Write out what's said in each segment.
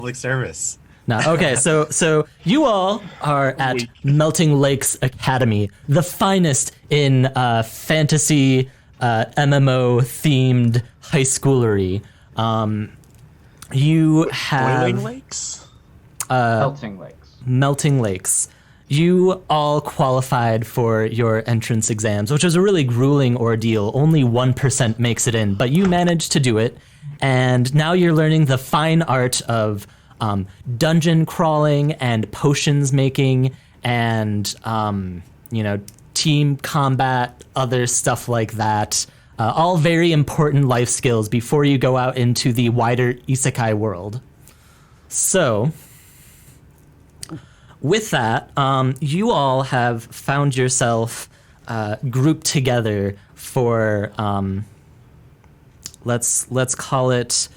public service. No, okay, so you all are at Melting Lakes Academy, the finest in fantasy MMO themed high schoolery. You have Boiling lakes? Melting lakes. Melting Lakes. You all qualified for your entrance exams, which was a really grueling ordeal. Only 1% makes it in, but you managed to do it. And now you're learning the fine art of dungeon crawling and potions making and, team combat, other stuff like that. All very important life skills before you go out into the wider Isekai world. So, with that, you all have found yourself grouped together for, let's call it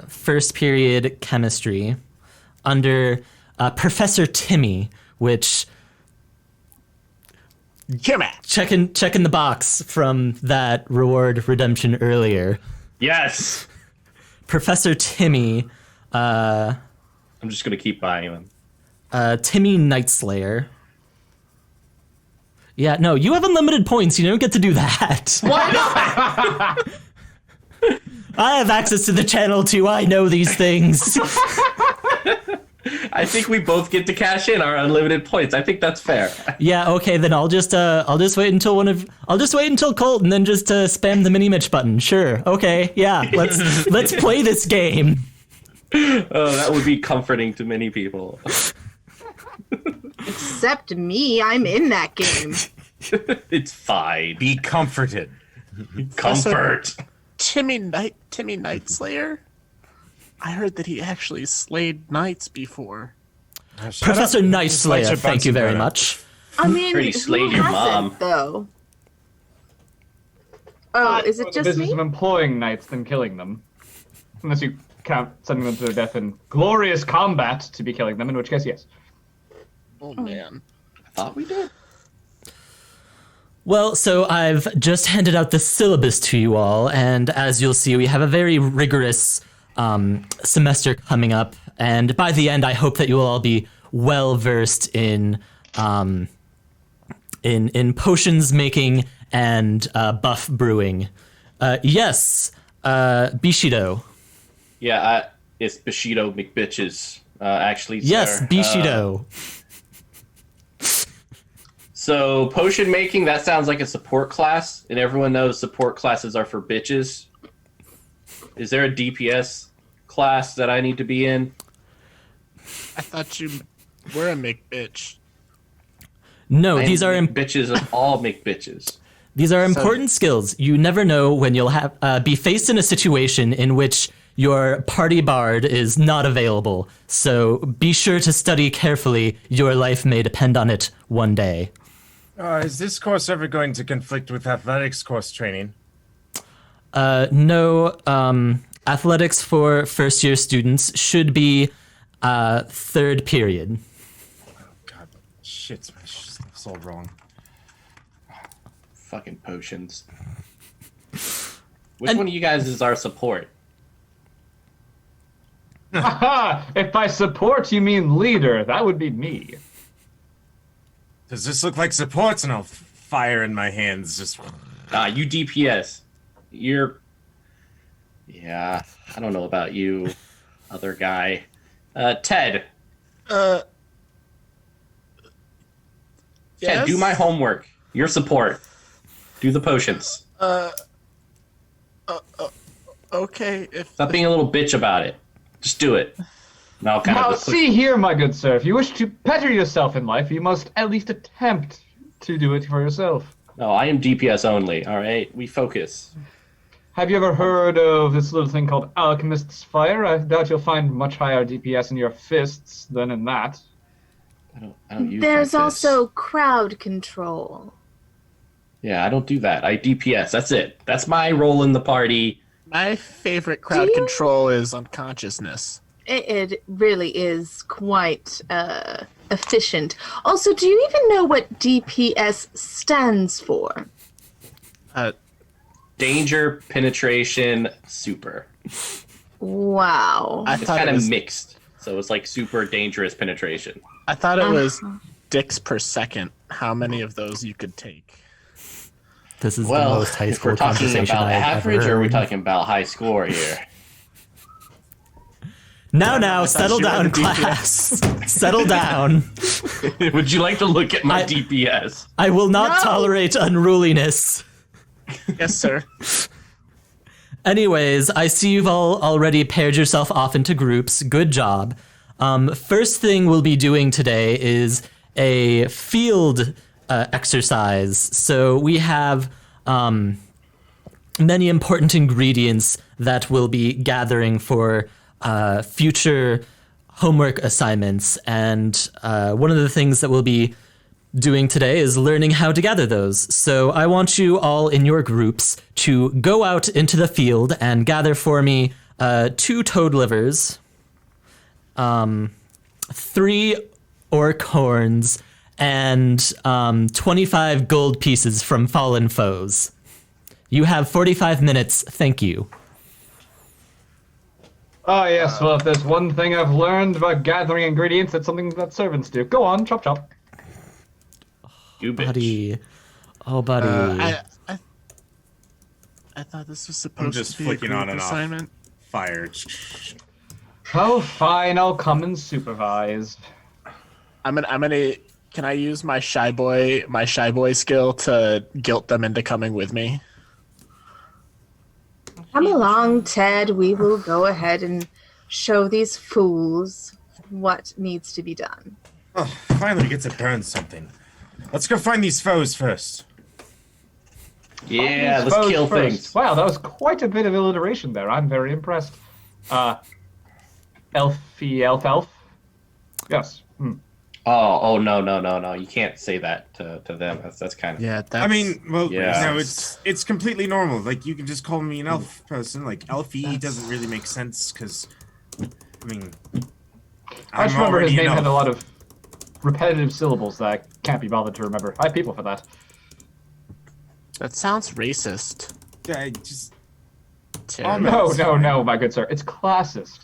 first period chemistry under Professor Timmy, which checking the box from that reward redemption earlier. Yes. Professor Timmy. I'm just gonna keep buying them. Timmy Nightslayer. Yeah, no, you have unlimited points. You don't get to do that. Why not? I have access to the channel too. I know these things. I think we both get to cash in our unlimited points. I think that's fair. Yeah, okay, then I'll just wait until Colt and then just spam the mini Mitch button. Sure. Okay. Yeah. Let's play this game. Oh, that would be comforting to many people. Except me, I'm in that game. It's fine. Be comforted. Comfort. Timmy Nightslayer? I heard that he actually slayed knights before. Professor Nightslayer, thank you very much. I mean, Pretty who slayed your mom. hasn't, though? Oh, is it The just business me? of employing knights than killing them. Unless you count sending them to their death in glorious combat to be killing them, in which case, yes. Oh, man. I thought we did. Well, so I've just handed out the syllabus to you all, and as you'll see, we have a very rigorous semester coming up, and by the end, I hope that you will all be well versed in potions making and buff brewing. Yes, Bishido. Yeah, it's Bushido McBitches. Actually, Yes, sir. Bishido. So potion making, that sounds like a support class, and everyone knows support classes are for bitches. Is there a DPS class that I need to be in? I thought you were a McBitch. No, these are bitches of all McBitches. These are important skills. You never know when you'll have be faced in a situation in which your party bard is not available. So be sure to study carefully. Your life may depend on it one day. Is this course ever going to conflict with athletics course training? No, athletics for first-year students should be third period. Oh, God. Shit, my stuff's all wrong. Fucking potions. Which one of you guys is our support? Haha! If by support you mean leader, that would be me. Does this look like supports? And I'll fire in my hands. Just You DPS. You're... Yeah, I don't know about you, other guy. Ted. Ted, Yes? do my homework. Your support. Do the potions. Okay, if... Stop being a little bitch about it. Just do it. And I'll kind Now, of... see here, my good sir, if you wish to better yourself in life, you must at least attempt to do it for yourself. No, I am DPS only, alright? We focus. Have you ever heard of this little thing called Alchemist's Fire? I doubt you'll find much higher DPS in your fists than in that. I don't use There's my fists. also crowd control. Yeah, I don't do that. I DPS. That's it. That's my role in the party. My favorite crowd control is unconsciousness. It really is quite efficient. Also, do you even know what DPS stands for? Danger, penetration, super. Wow. I It's thought kind it of was. mixed, so it's like super dangerous penetration. I thought it was dicks per second. How many of those you could take? This is the Well, most high if school we're talking conversation about I've average, ever or are we heard. talking about high score here? Now, I settle thought you down, were the DPS. class. Settle down. Would you like to look at my DPS? I will not No. tolerate unruliness. Yes, sir. Anyways, I see you've all already paired yourself off into groups. Good job. First thing we'll be doing today is a field exercise. So we have many important ingredients that we'll be gathering for future homework assignments. And one of the things that we'll be doing today is learning how to gather those. So I want you all in your groups to go out into the field and gather for me 2 toad livers, 3 orc horns, and 25 gold pieces from fallen foes. You have 45 minutes. Thank you. Oh, yes. Well, if there's one thing I've learned about gathering ingredients, it's something that servants do. Go on, chop chop. You bitch. Buddy. Oh, buddy. I thought this was supposed just to be flicking a group on and off. assignment. Fire. Oh, fine. I'll come and supervise. I'm gonna. Can I use my shy boy skill to guilt them into coming with me? Come along, Ted. We will go ahead and show these fools what needs to be done. Oh, finally we get to burn something. Let's go find these foes first. Yeah, let's Foes kill first. things. Wow, that was quite a bit of alliteration there. I'm very impressed. Elfie, elf? Yes. Oh, no. You can't say that to them. That's kind of... Yeah, that's. I mean, well, Yeah. no, it's completely normal. Like, you can just call me an elf person. Like, elfie doesn't really make sense, because, I mean... I just I'm remember his already name an had a elf. lot of repetitive syllables that I can't be bothered to remember. I have people for that. That sounds racist. Yeah, I just... Tim. No, my good sir. It's classist.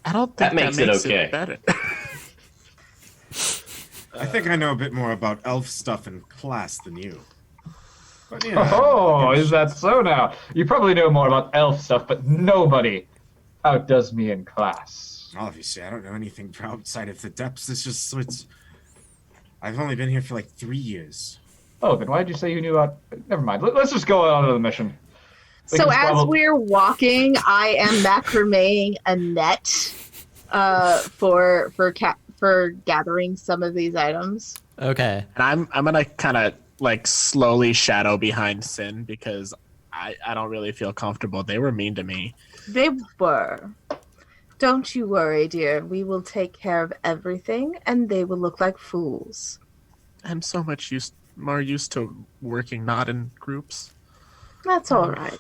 I don't think That makes it okay. better. I think I know a bit more about elf stuff in class than you. But, yeah, Oh, is that so now? You probably know more about elf stuff, but nobody outdoes me in class. Obviously, I don't know anything outside of the depths. It's... I've only been here for like 3 years. Oh, then why did you say you knew about... Never mind. Let's just go on to the mission. We So can as squabble- we're walking, I am macrameing a net for gathering some of these items. Okay. And I'm gonna kind of like slowly shadow behind Sin because I don't really feel comfortable. They were mean to me. They were. Don't you worry, dear. We will take care of everything, and they will look like fools. I'm so much more used to working not in groups. That's all right.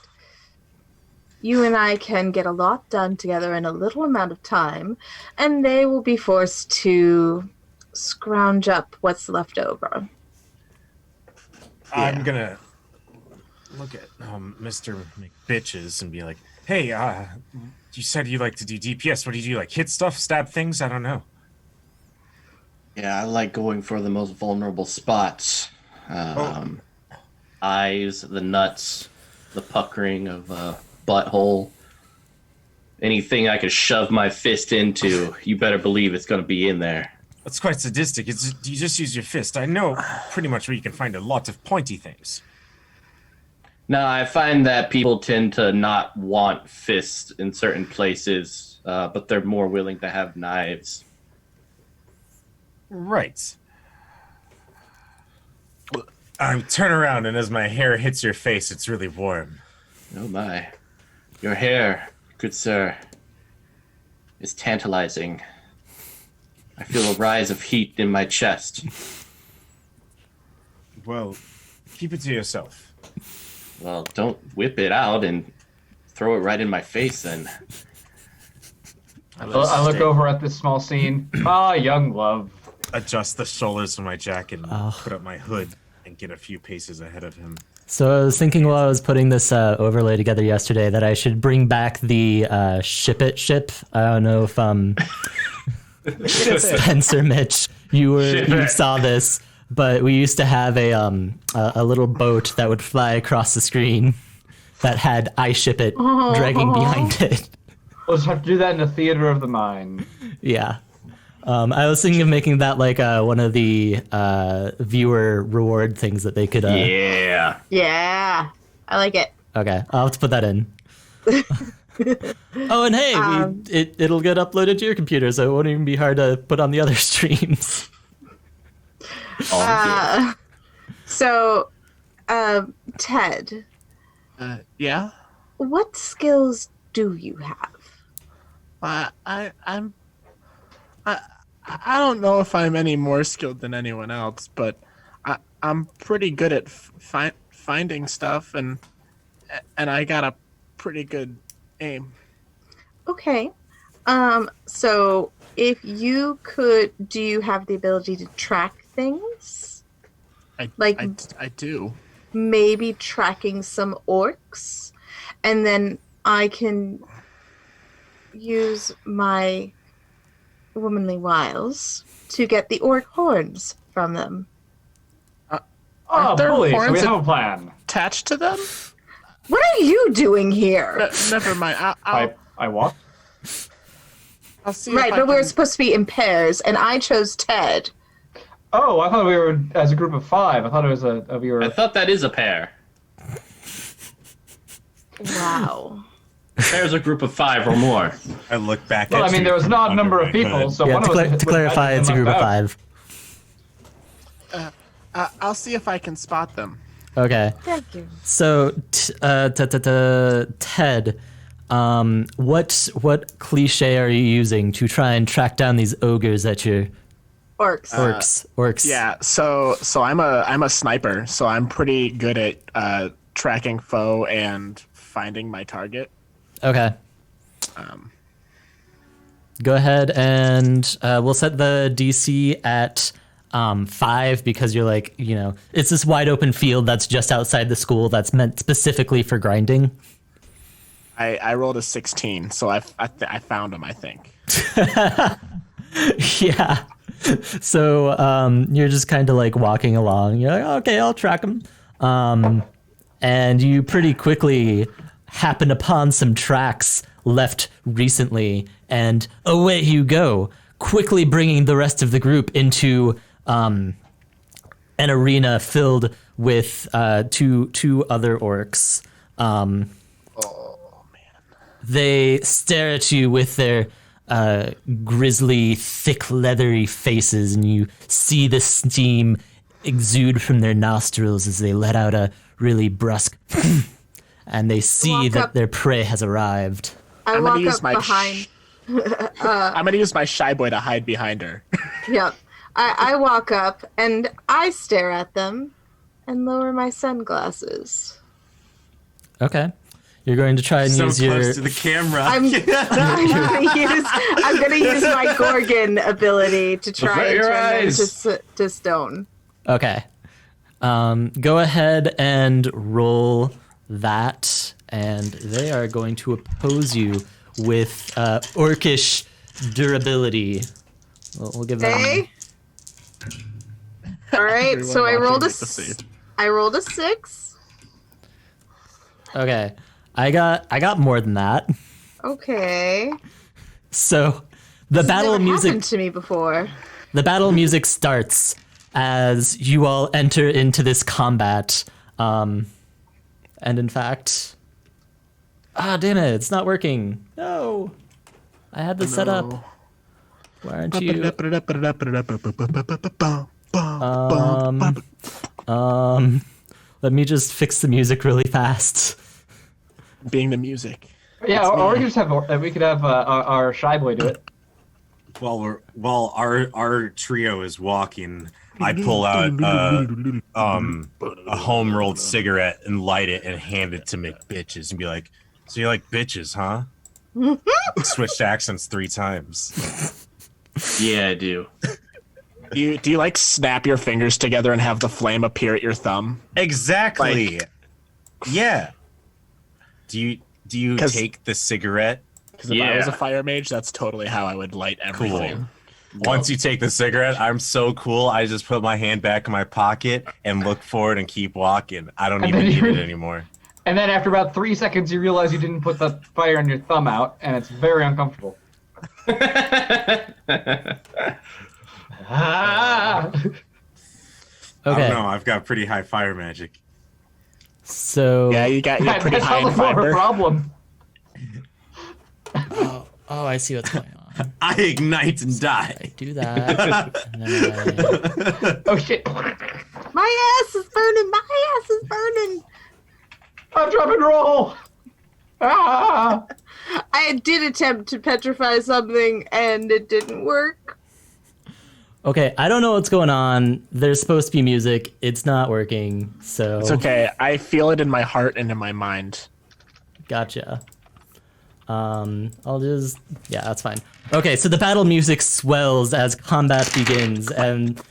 You and I can get a lot done together in a little amount of time, and they will be forced to scrounge up what's left over. I'm gonna look at Mr. McBitches and be like, hey, you said you like to do DPS. What do you do? Like hit stuff, stab things? I don't know. Yeah, I like going for the most vulnerable spots. Eyes, the nuts, the puckering of a butthole. Anything I could shove my fist into, you better believe it's going to be in there. That's quite sadistic. You just use your fist. I know pretty much where you can find a lot of pointy things. No, I find that people tend to not want fists in certain places, but they're more willing to have knives. Right. I turn around, and as my hair hits your face, it's really warm. Oh my. Your hair, good sir, is tantalizing. I feel a rise of heat in my chest. Well, keep it to yourself. Well, don't whip it out and throw it right in my face then. I look over at this small scene. Ah, young love. Adjust the shoulders of my jacket and put up my hood and get a few paces ahead of him. So I was thinking while I was putting this overlay together yesterday that I should bring back the ship it ship. I don't know if Spencer, Mitch, you saw this, but we used to have a little boat that would fly across the screen that had I ship it dragging behind it. We'll just have to do that in the theater of the mind. Yeah. I was thinking of making that like one of the viewer reward things that they could. Yeah. Yeah, I like it. Okay, I'll have to put that in. Oh, and hey, it'll get uploaded to your computer, so it won't even be hard to put on the other streams. So, Ted, Yeah. what skills do you have? I don't know if I'm any more skilled than anyone else, but I'm pretty good at finding stuff, and I got a pretty good aim. Okay. So if you could, do you have the ability to track things? I do. Maybe tracking some orcs, and then I can use my womanly wiles to get the orc horns from them. Oh, there bully, so horns we have a plan. Attached to them? What are you doing here? Never mind. I walk. I'll see. Right, if I but we were can- supposed to be in pairs, and I chose Ted. Oh, I thought we were as a group of 5. I thought it was we were. I thought that is a pair. Wow. There's a group of 5 or more. I look back Well, at I mean, you there was an odd under number my of people, hood. so Yeah, one to, of us to clarify, it's a group of 5. I'll see if I can spot them. Okay. Thank you. So, Ted, what cliche are you using to try and track down these ogres at your Orcs. orcs? Yeah. So I'm a sniper, so I'm pretty good at tracking foe and finding my target. Okay. Go ahead and we'll set the DC at 5 because you're like, it's this wide open field that's just outside the school that's meant specifically for grinding. I rolled a 16, so I found him, I think. Yeah. So you're just kind of like walking along. You're like, okay, I'll track him. And you pretty quickly happen upon some tracks left recently, and away you go, quickly bringing the rest of the group into an arena filled with two other orcs. They stare at you with their grisly, thick, leathery faces, and you see the steam exude from their nostrils as they let out a really brusque and they see Walk that up. their prey has arrived. I I'm walk gonna use up my behind. I'm gonna use my shy boy to hide behind her. Yep. I walk up and I stare at them and lower my sunglasses. Okay. You're going to try and So use close your to the camera. I'm gonna use my Gorgon ability to try Avert and your turn them eyes. to stone. Okay. Go ahead and roll that, and they are going to oppose you with orcish durability. We'll give them. Hey. All right. Everyone So I watching rolled a get to see. I rolled a 6. Okay. I got more than that. Okay. So the battle Never music happened to me before. the battle music starts as you all enter into this combat. And in fact, damn it, it's not working. No. I had this set up. Why aren't you? Let me just fix the music really fast. Being the music. Yeah, or we could just have our shy boy do it. While our trio is walking, I pull out a home rolled cigarette and light it and hand it to McBitches and be like, "So you like bitches, huh?" Switched accents 3 times. Yeah, I do. Do you like snap your fingers together and have the flame appear at your thumb? Exactly. Yeah. Do you 'Cause- take the cigarette? Because if I was a Yeah. fire mage, that's totally how I would light everything. Once you take the cigarette, I'm so cool. I just put my hand back in my pocket and look forward and keep walking. I don't And even then need you- it anymore. And then after about 3 seconds, you realize you didn't put the fire in your thumb out, and it's very uncomfortable. Ah! I Okay, don't know. I've got pretty high fire magic. so Yeah, you're pretty That high in sounds like more of a fiber. problem. oh, I see what's going on. I ignite and I die. do that. And then Oh shit! My ass is burning. My ass is burning. I'm dropping roll. Ah! I did attempt to petrify something and it didn't work. okay, I don't know what's going on. There's supposed to be music. It's not working. So It's okay. I feel it in my heart and in my mind. Gotcha. I'll just yeah, that's fine. Okay, so the battle music swells as combat begins, and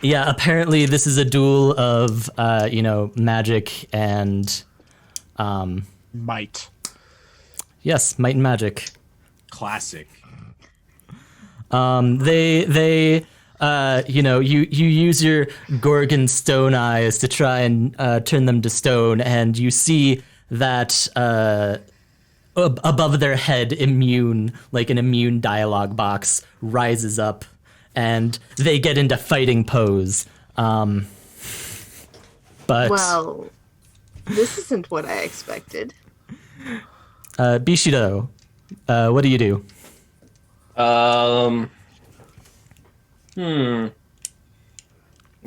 yeah, apparently this is a duel of magic and Might. yes, might and magic. Classic. They you use your Gorgon stone eyes to try and turn them to stone, and you see that above their head, like an immune dialogue box rises up, and they get into fighting pose. But Well, this isn't what I expected. Bishido, what do you do? I'm gonna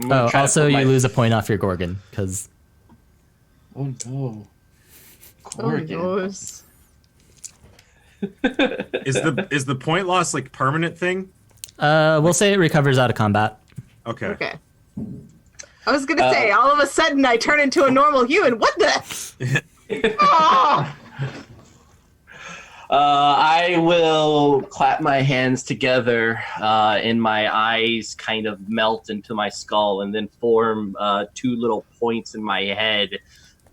Oh, try to also put you my- lose a point off your Gorgon because Oh no. Oh, Gorgon. noes. Is the point loss like permanent thing? we'll say it recovers out of combat. Okay. Okay. I was gonna say, all of a sudden I turn into a normal human. What the? Ah! I will clap my hands together, and my eyes kind of melt into my skull, and then form two little points in my head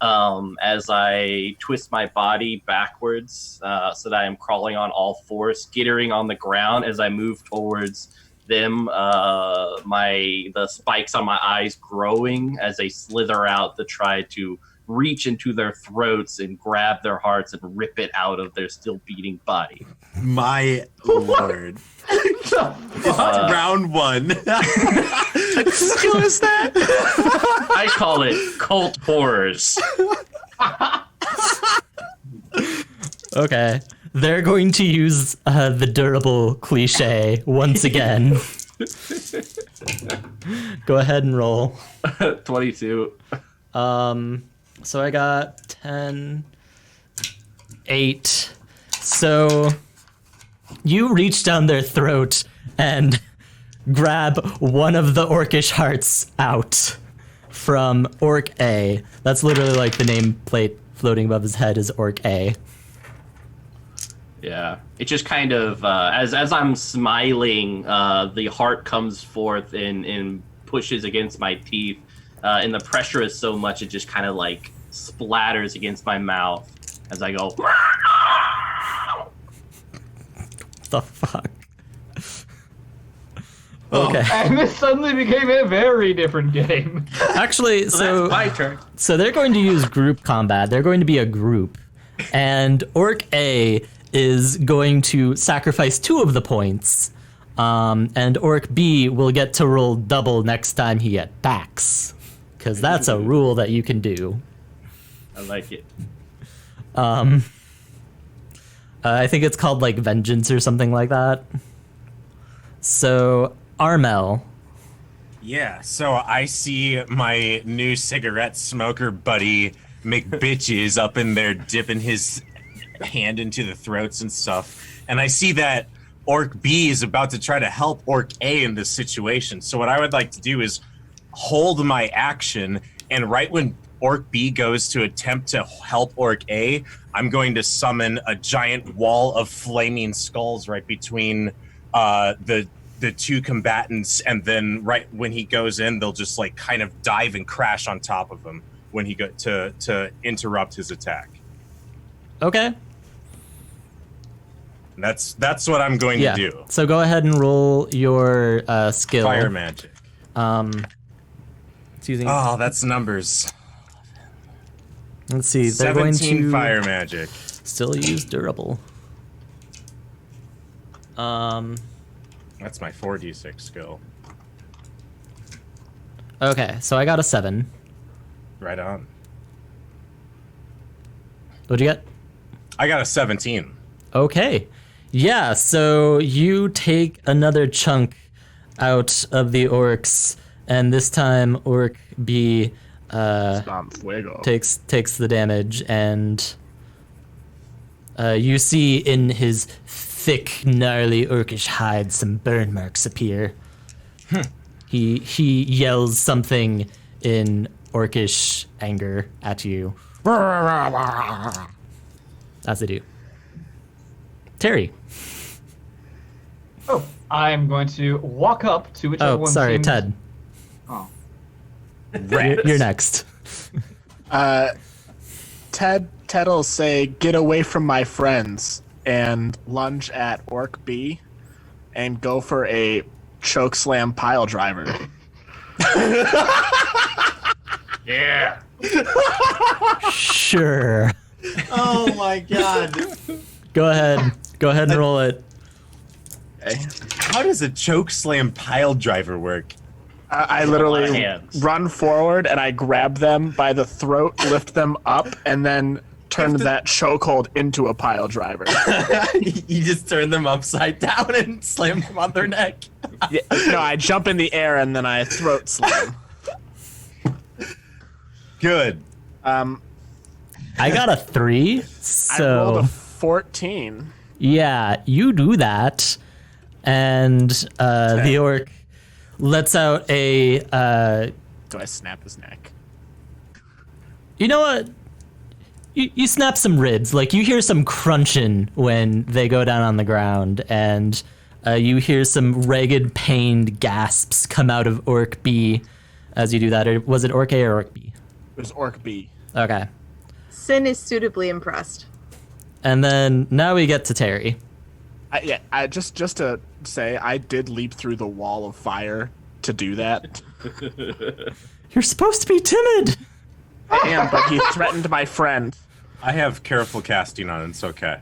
as I twist my body backwards, so that I am crawling on all fours, skittering on the ground as I move towards them. The spikes on my eyes growing as they slither out to try to reach into their throats and grab their hearts and rip it out of their still beating body. My lord. Round one. What skill is that? I call it cult horrors. Okay. They're going to use the durable cliche once again. Go ahead and roll. 22. So I got 10, 8. So you reach down their throat and grab one of the orcish hearts out from Orc A. That's literally like the nameplate floating above his head is Orc A. Yeah. It just kind of, as I'm smiling, the heart comes forth and pushes against my teeth. And the pressure is so much, it just kind of like splatters against my mouth as I go. The fuck? Okay. And this suddenly became a very different game. Actually, That's my turn. So they're going to use group combat. They're going to be a group. And Orc A is going to sacrifice 2 of the points. And Orc B will get to roll double next time he attacks. Because that's a rule that you can do. I like it. I think it's called like Vengeance or something like that. So, Armel. Yeah, so I see my new cigarette smoker buddy McBitches up in there dipping his hand into the throats and stuff. And I see that Orc B is about to try to help Orc A in this situation. So what I would like to do is hold my action, and right when Orc B goes to attempt to help Orc A, I'm going to summon a giant wall of flaming skulls right between the two combatants, and then right when he goes in, they'll just like kind of dive and crash on top of him. when he got to interrupt his attack. Okay. That's what I'm going to do. So go ahead and roll your skill. Fire magic. It's using. Oh, that's numbers. Let's see. They're going 17 to fire magic. still use durable. That's my 4d6 skill. Okay, so I got a 7. Right on. What'd you get? I got a 17. Okay. Yeah, so you take another chunk out of the orcs, and this time Orc B takes the damage, and you see in his thick, gnarly orcish hide some burn marks appear. He yells something in orcish anger at you. As they do. Terry. Oh, I'm going to walk up to whichever Oh, one sorry, seems... Ted. Oh. You're next. Ted'll say, "Get away from my friends," and lunge at Orc B, and go for a choke slam pile driver. Yeah. Sure. Oh my god. Go ahead and roll it. Okay. How does a choke slam pile driver work? I lot of literally hands. run forward and I grab them by the throat, lift them up, and then turn that chokehold into a pile driver. You just turn them upside down and slam them on their neck. Yeah, no, I jump in the air and then I throat slam. Good. I got a 3, I rolled so a 14. yeah, you do that, and the orc lets out a. Do I snap his neck? You know what? You snap some ribs. Like you hear some crunching when they go down on the ground, and you hear some ragged, pained gasps come out of Orc B as you do that. Or was it Orc A or Orc B? It was Orc B. Okay. Sin is suitably impressed. And then now we get to Terry. I just to say, I did leap through the wall of fire to do that. You're supposed to be timid. I am, but he threatened my friend. I have careful casting on. It's okay.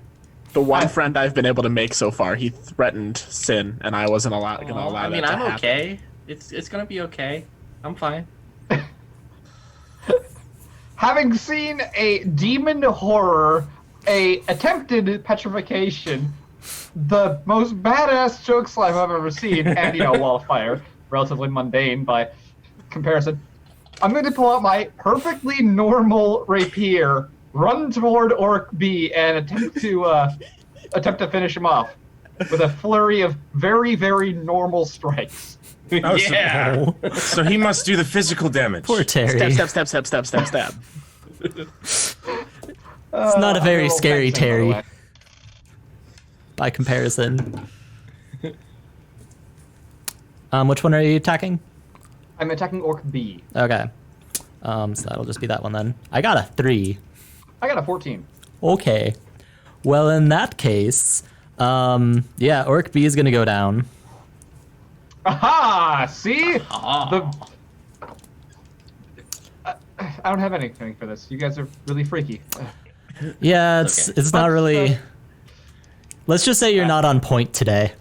The one friend I've been able to make so far, he threatened Sin, and I wasn't going to allow I mean, that to I'm happen. okay. It's gonna be okay. I'm fine. Having seen a demon horror, a attempted petrification, the most badass choke slam I've ever seen, and wall of fire, relatively mundane by comparison, I'm going to pull out my perfectly normal rapier, run toward Orc B, and attempt to finish him off with a flurry of very, very normal strikes. Oh, Yeah. So he must do the physical damage. Poor Terry. Stab. It's not a very little scary fencing, by the Terry way. by comparison. Which one are you attacking? I'm attacking Orc B. Okay. So that'll just be that one then. I got a 3. I got a 14. Okay. Well, in that case, Orc B is gonna go down. Aha! See? Ah. I don't have anything for this. You guys are really freaky. Yeah, It's okay. it's not really. Let's just say you're not on point today.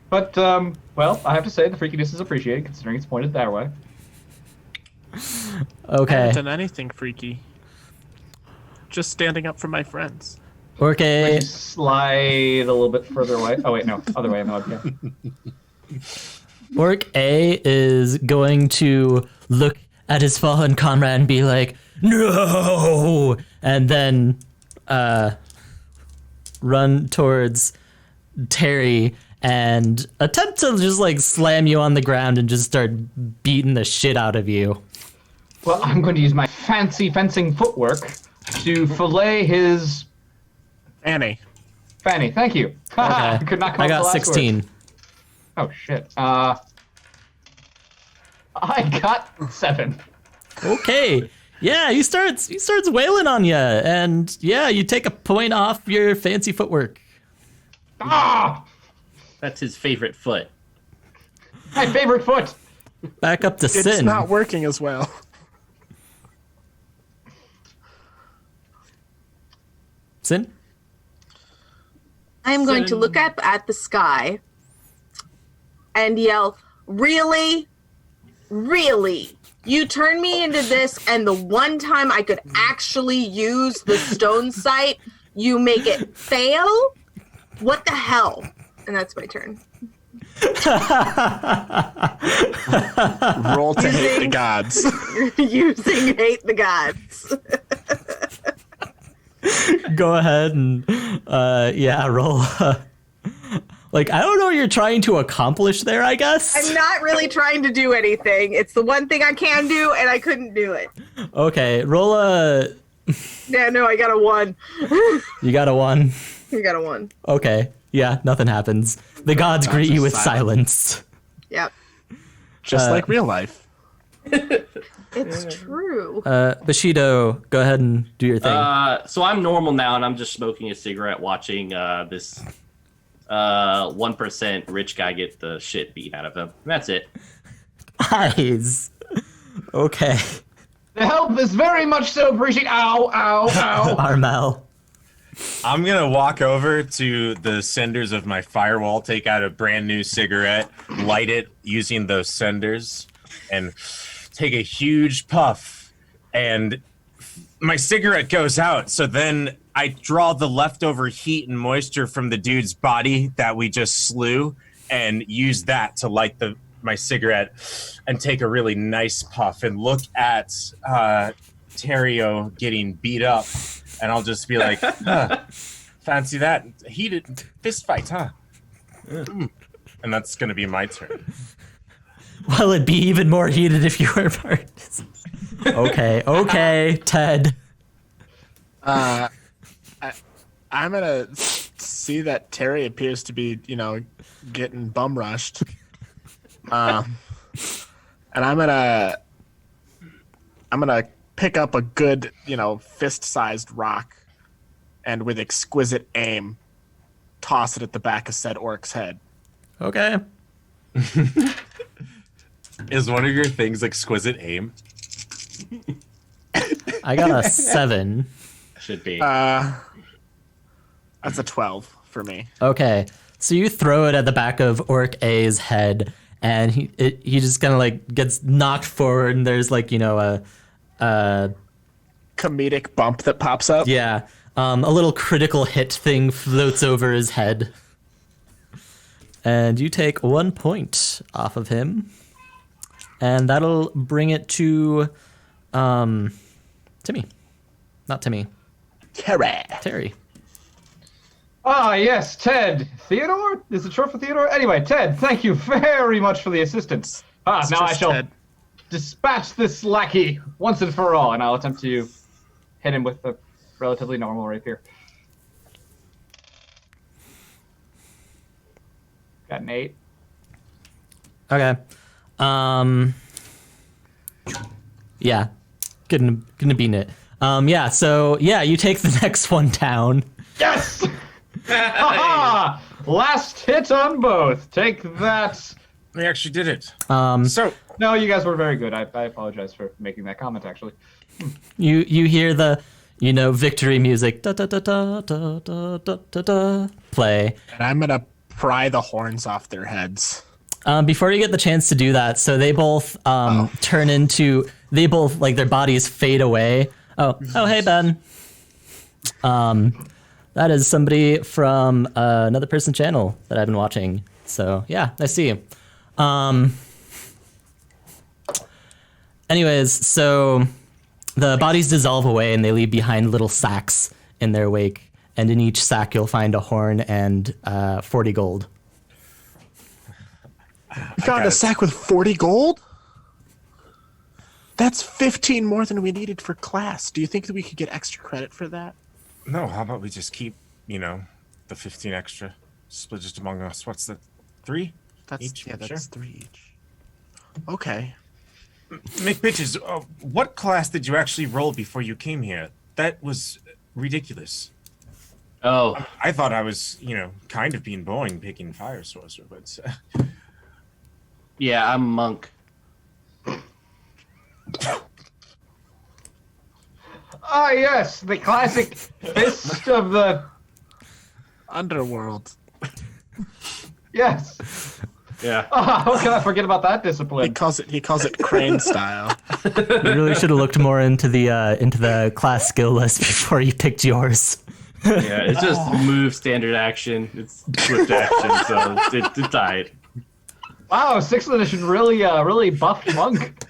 But, well, I have to say the freakiness is appreciated considering it's pointed that way. I Okay. haven't done anything freaky. Just standing up for my friends. Orc A. You slide a little bit further away. Oh, wait, no. Other way. No, okay. Orc A is going to look at his fallen comrade and be like, "No!" and then run towards Terry and attempt to just like slam you on the ground and just start beating the shit out of you. Well, I'm going to use my fancy fencing footwork to fillet his Annie. fanny. Thank you. Okay. Could not come I up got with the last 16. word. Oh, shit. I got 7. Okay. Yeah, he starts wailing on you, and yeah, you take a point off your fancy footwork. Ah! That's his favorite foot. My favorite foot! Back up to It's Sin. not working as well. Sin? I'm going to look up at the sky and yell, "Really? Really? You turn me into this, and the one time I could actually use the stone sight, you make it fail? What the hell?" And that's my turn. Roll to hate the gods. Using hate the gods. Go ahead and roll. Like, I don't know what you're trying to accomplish there, I guess. I'm not really trying to do anything. It's the one thing I can do, and I couldn't do it. Okay, roll a... Yeah, no, I got a 1. You got a 1. You got a 1. Okay, yeah, nothing happens. The gods greet you with silence. Yep. Just like real life. It's true. Bushido, go ahead and do your thing. So I'm normal now, and I'm just smoking a cigarette, watching this 1% rich guy get the shit beat out of him. That's it. Eyes. Okay. The help is very much so appreciated. Ow, ow, ow. Armel. I'm gonna walk over to the cinders of my firewall, take out a brand new cigarette, light it using those cinders, and take a huge puff. And my cigarette goes out, so then I draw the leftover heat and moisture from the dude's body that we just slew and use that to light my cigarette and take a really nice puff and look at Terrio getting beat up, and I'll just be like, fancy that. Heated fist fight, huh? And that's going to be my turn. Well, it'd be even more heated if you were part. Okay, Ted. I'm gonna see that Terry appears to be, getting bum rushed. And I'm gonna pick up a good, fist-sized rock, and with exquisite aim, toss it at the back of said orc's head. Okay. Is one of your things exquisite aim? I got a 7. Should be. That's a 12 for me. Okay. So you throw it at the back of Orc A's head, and he just kind of like gets knocked forward, and there's like, a Comedic bump that pops up. yeah, a little critical hit thing floats over his head. And you take 1 point off of him. And that'll bring it to Timmy. Not Timmy. Terry. Ah, yes, Ted. Theodore? Is it short for Theodore? Anyway, Ted, thank you very much for the assistance. Now I shall dispatch this lackey once and for all, and I'll attempt to hit him with a relatively normal rapier. Got an 8. Okay. Yeah. Gonna beat it. You take the next one down. Yes! Ha-ha! Last hit on both. Take that. We actually did it. So No, you guys were very good. I apologize for making that comment, actually. you hear the victory music da da da da da da da da da play. And I'm gonna pry the horns off their heads. Before you get the chance to do that, so they both turn into their bodies fade away. Oh, hey Ben. That is somebody from another person channel that I've been watching. So yeah, I see you. Anyways, so the bodies dissolve away and they leave behind little sacks in their wake. And in each sack, you'll find a horn and 40 gold. You found a sack with 40 gold? That's 15 more than we needed for class. Do you think that we could get extra credit for that? No, how about we just keep, the 15 extra split just among us? What's the 3? That's Each? yeah, that's Sure. 3 each. Okay. McBitches, what class did you actually roll before you came here? That was ridiculous. Oh, I thought I was, kind of being boring picking fire sorcerer, but yeah, I'm monk. Ah, yes, the classic fist of the... Underworld. Yes. Yeah. Oh, how can I forget about that He discipline? calls it crane style. You really should have looked more into the class skill list before you picked yours. Yeah, it's just move, standard action. It's swift action, so it's tight. Wow, 6th edition really buffed monk.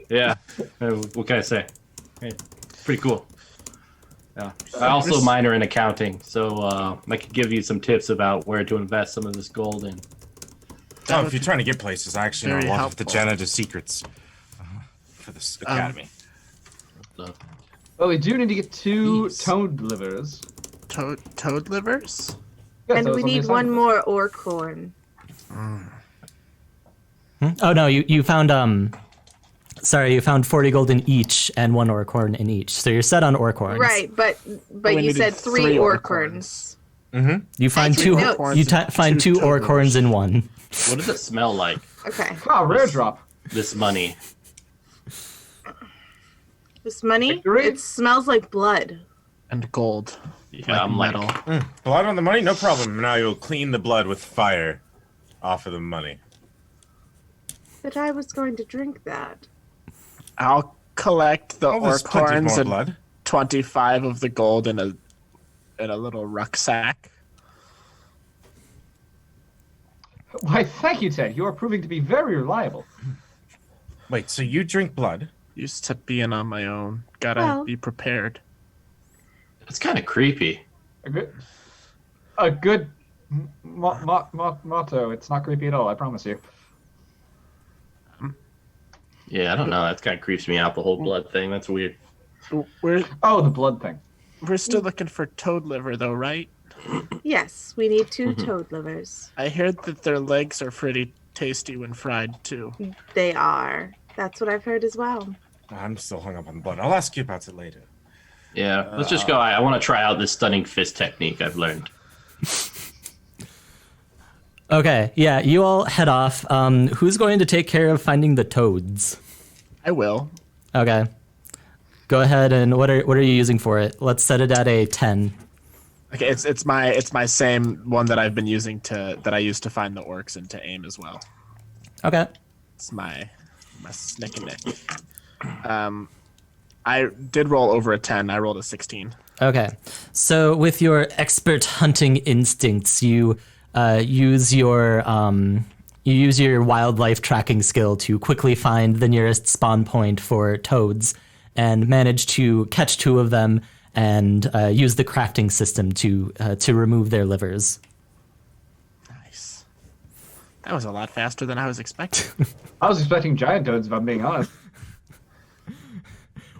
Yeah. What can I say? Hey, pretty cool. Yeah. I also minor in accounting, so I could give you some tips about where to invest some of this gold in. if you're trying to get places, I actually know a very lot of the helpful. janitor's secrets for this academy. So, Well, we do need to get 2 Jeez. toad livers. Toad livers? Yes, And that we was on the need one assignment. more orc horn. Oh no, you found sorry, you found 40 gold in each and 1 orc horn in each. So you're set on orc horns. Right, but We you needed said 3 orc orc horns. You find Actually, two. no. You find Two 2 orc toad horns in 1. what does it smell like, Okay. Ah, rare drop. this money? This money, Victory? it smells like blood. And gold. Yeah, I'm like, metal. Blood on the money? No problem. Now you'll clean the blood with fire off of the money. But I was going to drink that. I'll collect the Oh, there's orc plenty horns more and blood. 25 of the gold in a little rucksack. Why, thank you, Ted. You are proving to be very reliable. Wait, so you drink blood? Used to being on my own. Gotta Well. be prepared. it's kind of creepy. A good motto. It's not creepy at all, I promise you. Yeah, I don't know. That kind of creeps me out, the whole blood thing. That's weird. We're Oh, the blood thing. still looking for toad liver though, right? Yes, we need 2 toad livers. I heard that their legs are pretty tasty when fried too. They are. That's what I've heard as well. I'm still hung up on blood. I'll ask you about it later. Yeah, let's just go. I want to try out this stunning fist technique I've learned. Okay, yeah, you all head off. Who's going to take care of finding the toads? I will. Okay. Go ahead and what are you using for it? Let's set it at a 10. Okay, it's my same one that I've been using that I used to find the orcs and to aim as well. Okay. It's my snick and nick. I did roll over a 10. I rolled a 16. Okay. So with your expert hunting instincts, you use your wildlife tracking skill to quickly find the nearest spawn point for toads and manage to catch 2 of them and use the crafting system to remove their livers. Nice. That was a lot faster than I was expecting. I was expecting giant toads, if I'm being honest.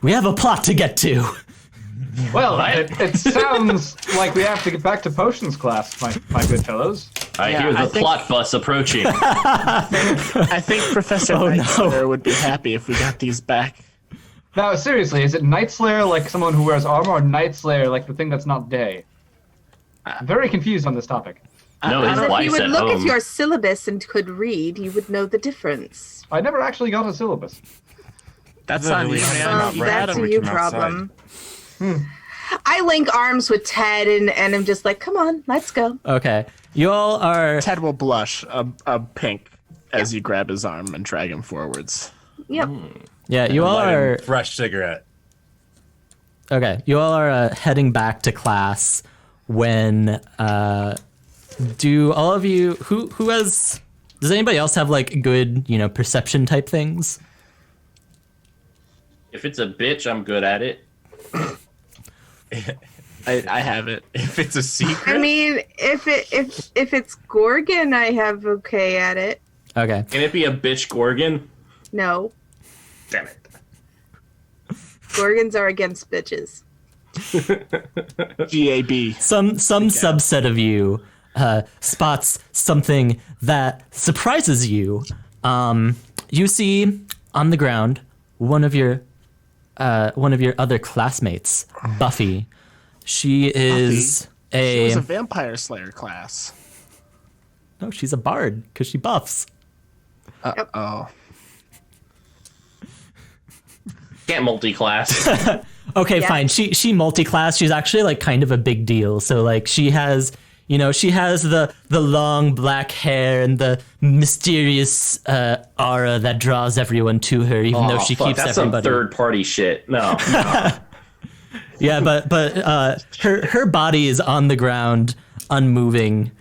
We have a plot to get to. Well, it sounds like we have to get back to potions class, my good fellows. I Yeah, hear the I think- plot bus approaching. I think Professor Oh, no. Nightslayer would be happy if we got these back. Now, seriously, is it Night Slayer like someone who wears armor, or Night Slayer like the thing that's not day? I'm very confused on this topic. No, his And if you wife's would at look home. at your syllabus and could read, you would know the difference. I never actually got a syllabus. That's on you, Literally, man. I'm not You ready got That's to a him. you come outside. problem. I link arms with Ted and I'm just like, come on, let's go. Okay. You all are Ted will blush a pink as you grab his arm and drag him forwards. Yep. yeah, you all Light him are fresh cigarette. okay. You all are heading back to class when do all of you who has does anybody else have like good, perception type things? If it's a bitch, I'm good at it. I have it. If it's a secret, I mean, if it's Gorgon, I have okay at it. Okay. Can it be a bitch Gorgon? No, Damn it. Gorgons are against bitches. GAB. Some subset of you spots something that surprises you. you see on the ground one of your other classmates, Buffy. She is She was a vampire slayer class. No, she's a bard because she buffs. Uh-oh. Can't multi-class. Okay, Yeah. fine. She multi-class. She's actually like kind of a big deal. So like she has the long black hair and the mysterious aura that draws everyone to her, even though she keeps that's everybody. some third-party shit. No. Yeah, but her body is on the ground, unmoving,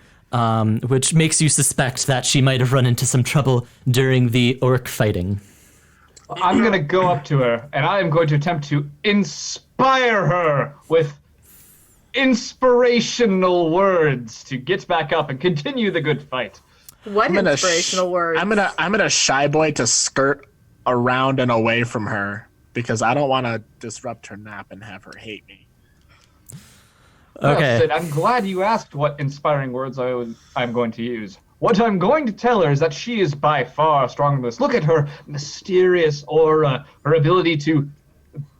which makes you suspect that she might have run into some trouble during the orc fighting. I'm going to go up to her, and I am going to attempt to inspire her with inspirational words to get back up and continue the good fight. What inspirational words? I'm gonna shy boy to skirt around and away from her because I don't want to disrupt her nap and have her hate me. Okay. Well, Sid, I'm glad you asked what inspiring words I'm going to use. What I'm going to tell her is that she is by far stronger than this. Look at her mysterious aura, her ability to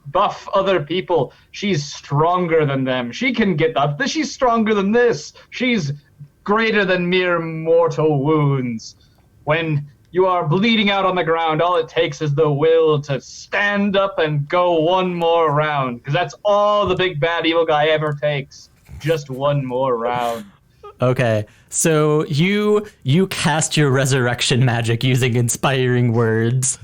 buff other people. She's stronger than them. She can get up. She's stronger than this. She's greater than mere mortal wounds. When you are bleeding out on the ground, all it takes is the will to stand up and go one more round. Because that's all the big bad evil guy ever takes. Just one more round. Okay, so you cast your resurrection magic using inspiring words.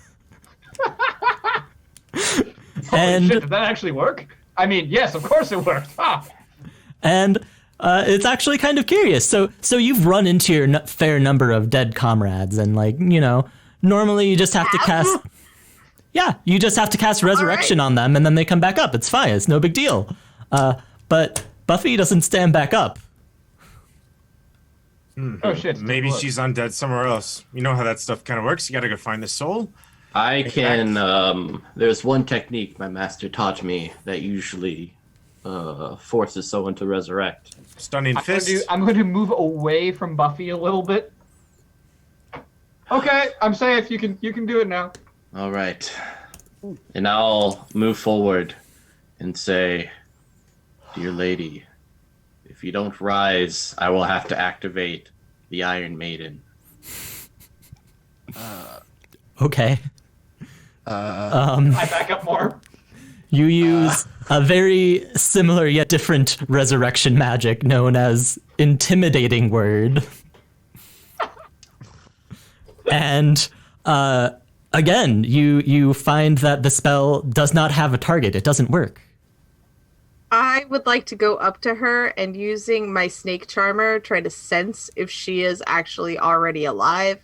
Holy shit, did that actually work? I mean, yes, of course it worked. Ha! And it's actually kind of curious. So you've run into your fair number of dead comrades, and normally you just have to cast. Yeah, you just have to cast resurrection on them, and then they come back up. It's fine. It's no big deal. But Buffy doesn't stand back up. Oh shit. Maybe she's undead somewhere else. You know how that stuff kind of works. You got to go find the soul. I can, there's one technique my master taught me that usually forces someone to resurrect. Stunning fist. I'm going to move away from Buffy a little bit. Okay, I'm safe. You can do it now. All right. And I'll move forward and say, "Dear lady, if you don't rise, I will have to activate the Iron Maiden." Okay. I back up more. You use a very similar yet different resurrection magic known as intimidating word. And again, you find that the spell does not have a target. It doesn't work. I would like to go up to her and using my snake charmer try to sense if she is actually already alive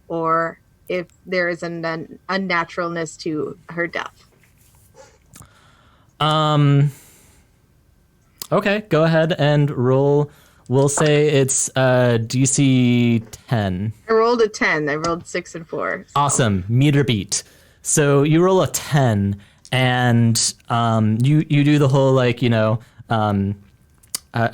or if there is an unnaturalness to her death. Okay, go ahead and roll. We'll say it's DC 10. I rolled a 10. I rolled 6 and 4. So. Awesome, meter beat. So you roll a 10, and you do the whole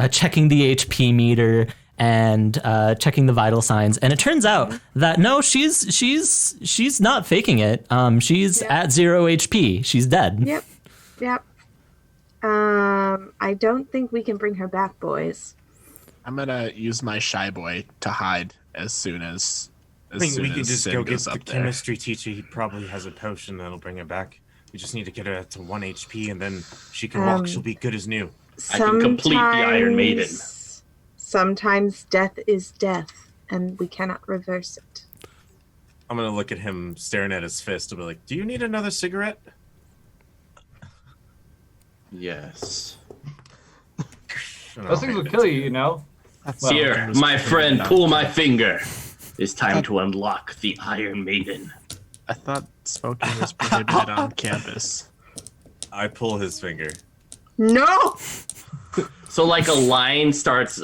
checking the HP meter and checking the vital signs, and it turns out that no, she's not faking it. She's at 0 HP. She's dead. Yep. I don't think we can bring her back, boys. I'm gonna use my shy boy to hide as soon as. I think we could just Sid go get goes the up there. chemistry teacher. He probably has a potion that'll bring her back. We just need to get her to 1 HP, and then she can walk. She'll be good as new. I can complete the Iron Maiden. Sometimes death is death, and we cannot reverse it. I'm gonna look at him staring at his fist and be like, "Do you need another cigarette?" Yes. Those things will kill you, you know. Well, Here, my friend, pull my finger. It's time to unlock the Iron Maiden. I thought smoking was prohibited on campus. I pull his finger. No! So like a line starts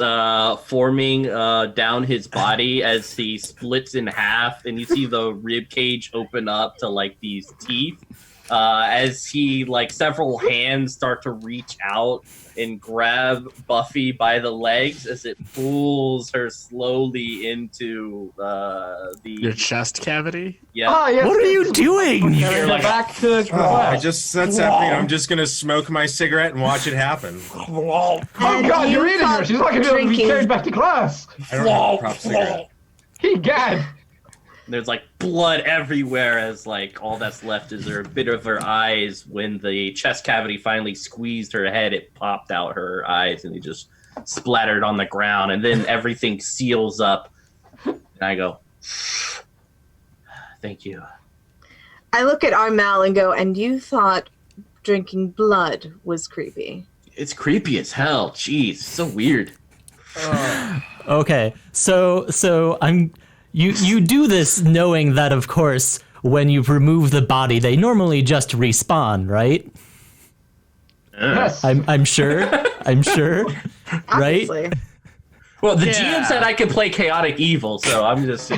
forming down his body as he splits in half, and you see the rib cage open up to like these teeth. as he like several hands start to reach out and grab Buffy by the legs as it pulls her slowly into Your the chest cavity? Ah, yes, What are you doing? Carry her back to I class. that's happening. I'm just gonna smoke my cigarette and watch it happen. Oh God, you're eating her. She's not going to be able to be carried back to class. I don't have a prop cigarette. Gad. there's like blood everywhere as like all that's left is her bit of her eyes. When the chest cavity finally squeezed her head, it popped out her eyes and they just splattered on the ground, and then everything seals up and I go, thank you. I look at Armel and go, and you thought drinking blood was creepy. It's creepy as hell. Jeez, so weird. Okay, so you do this knowing that, of course, when you remove the body, they normally just respawn, right? Yes. I'm sure, right? Obviously. Well, the GM said I could play chaotic evil, so I'm just,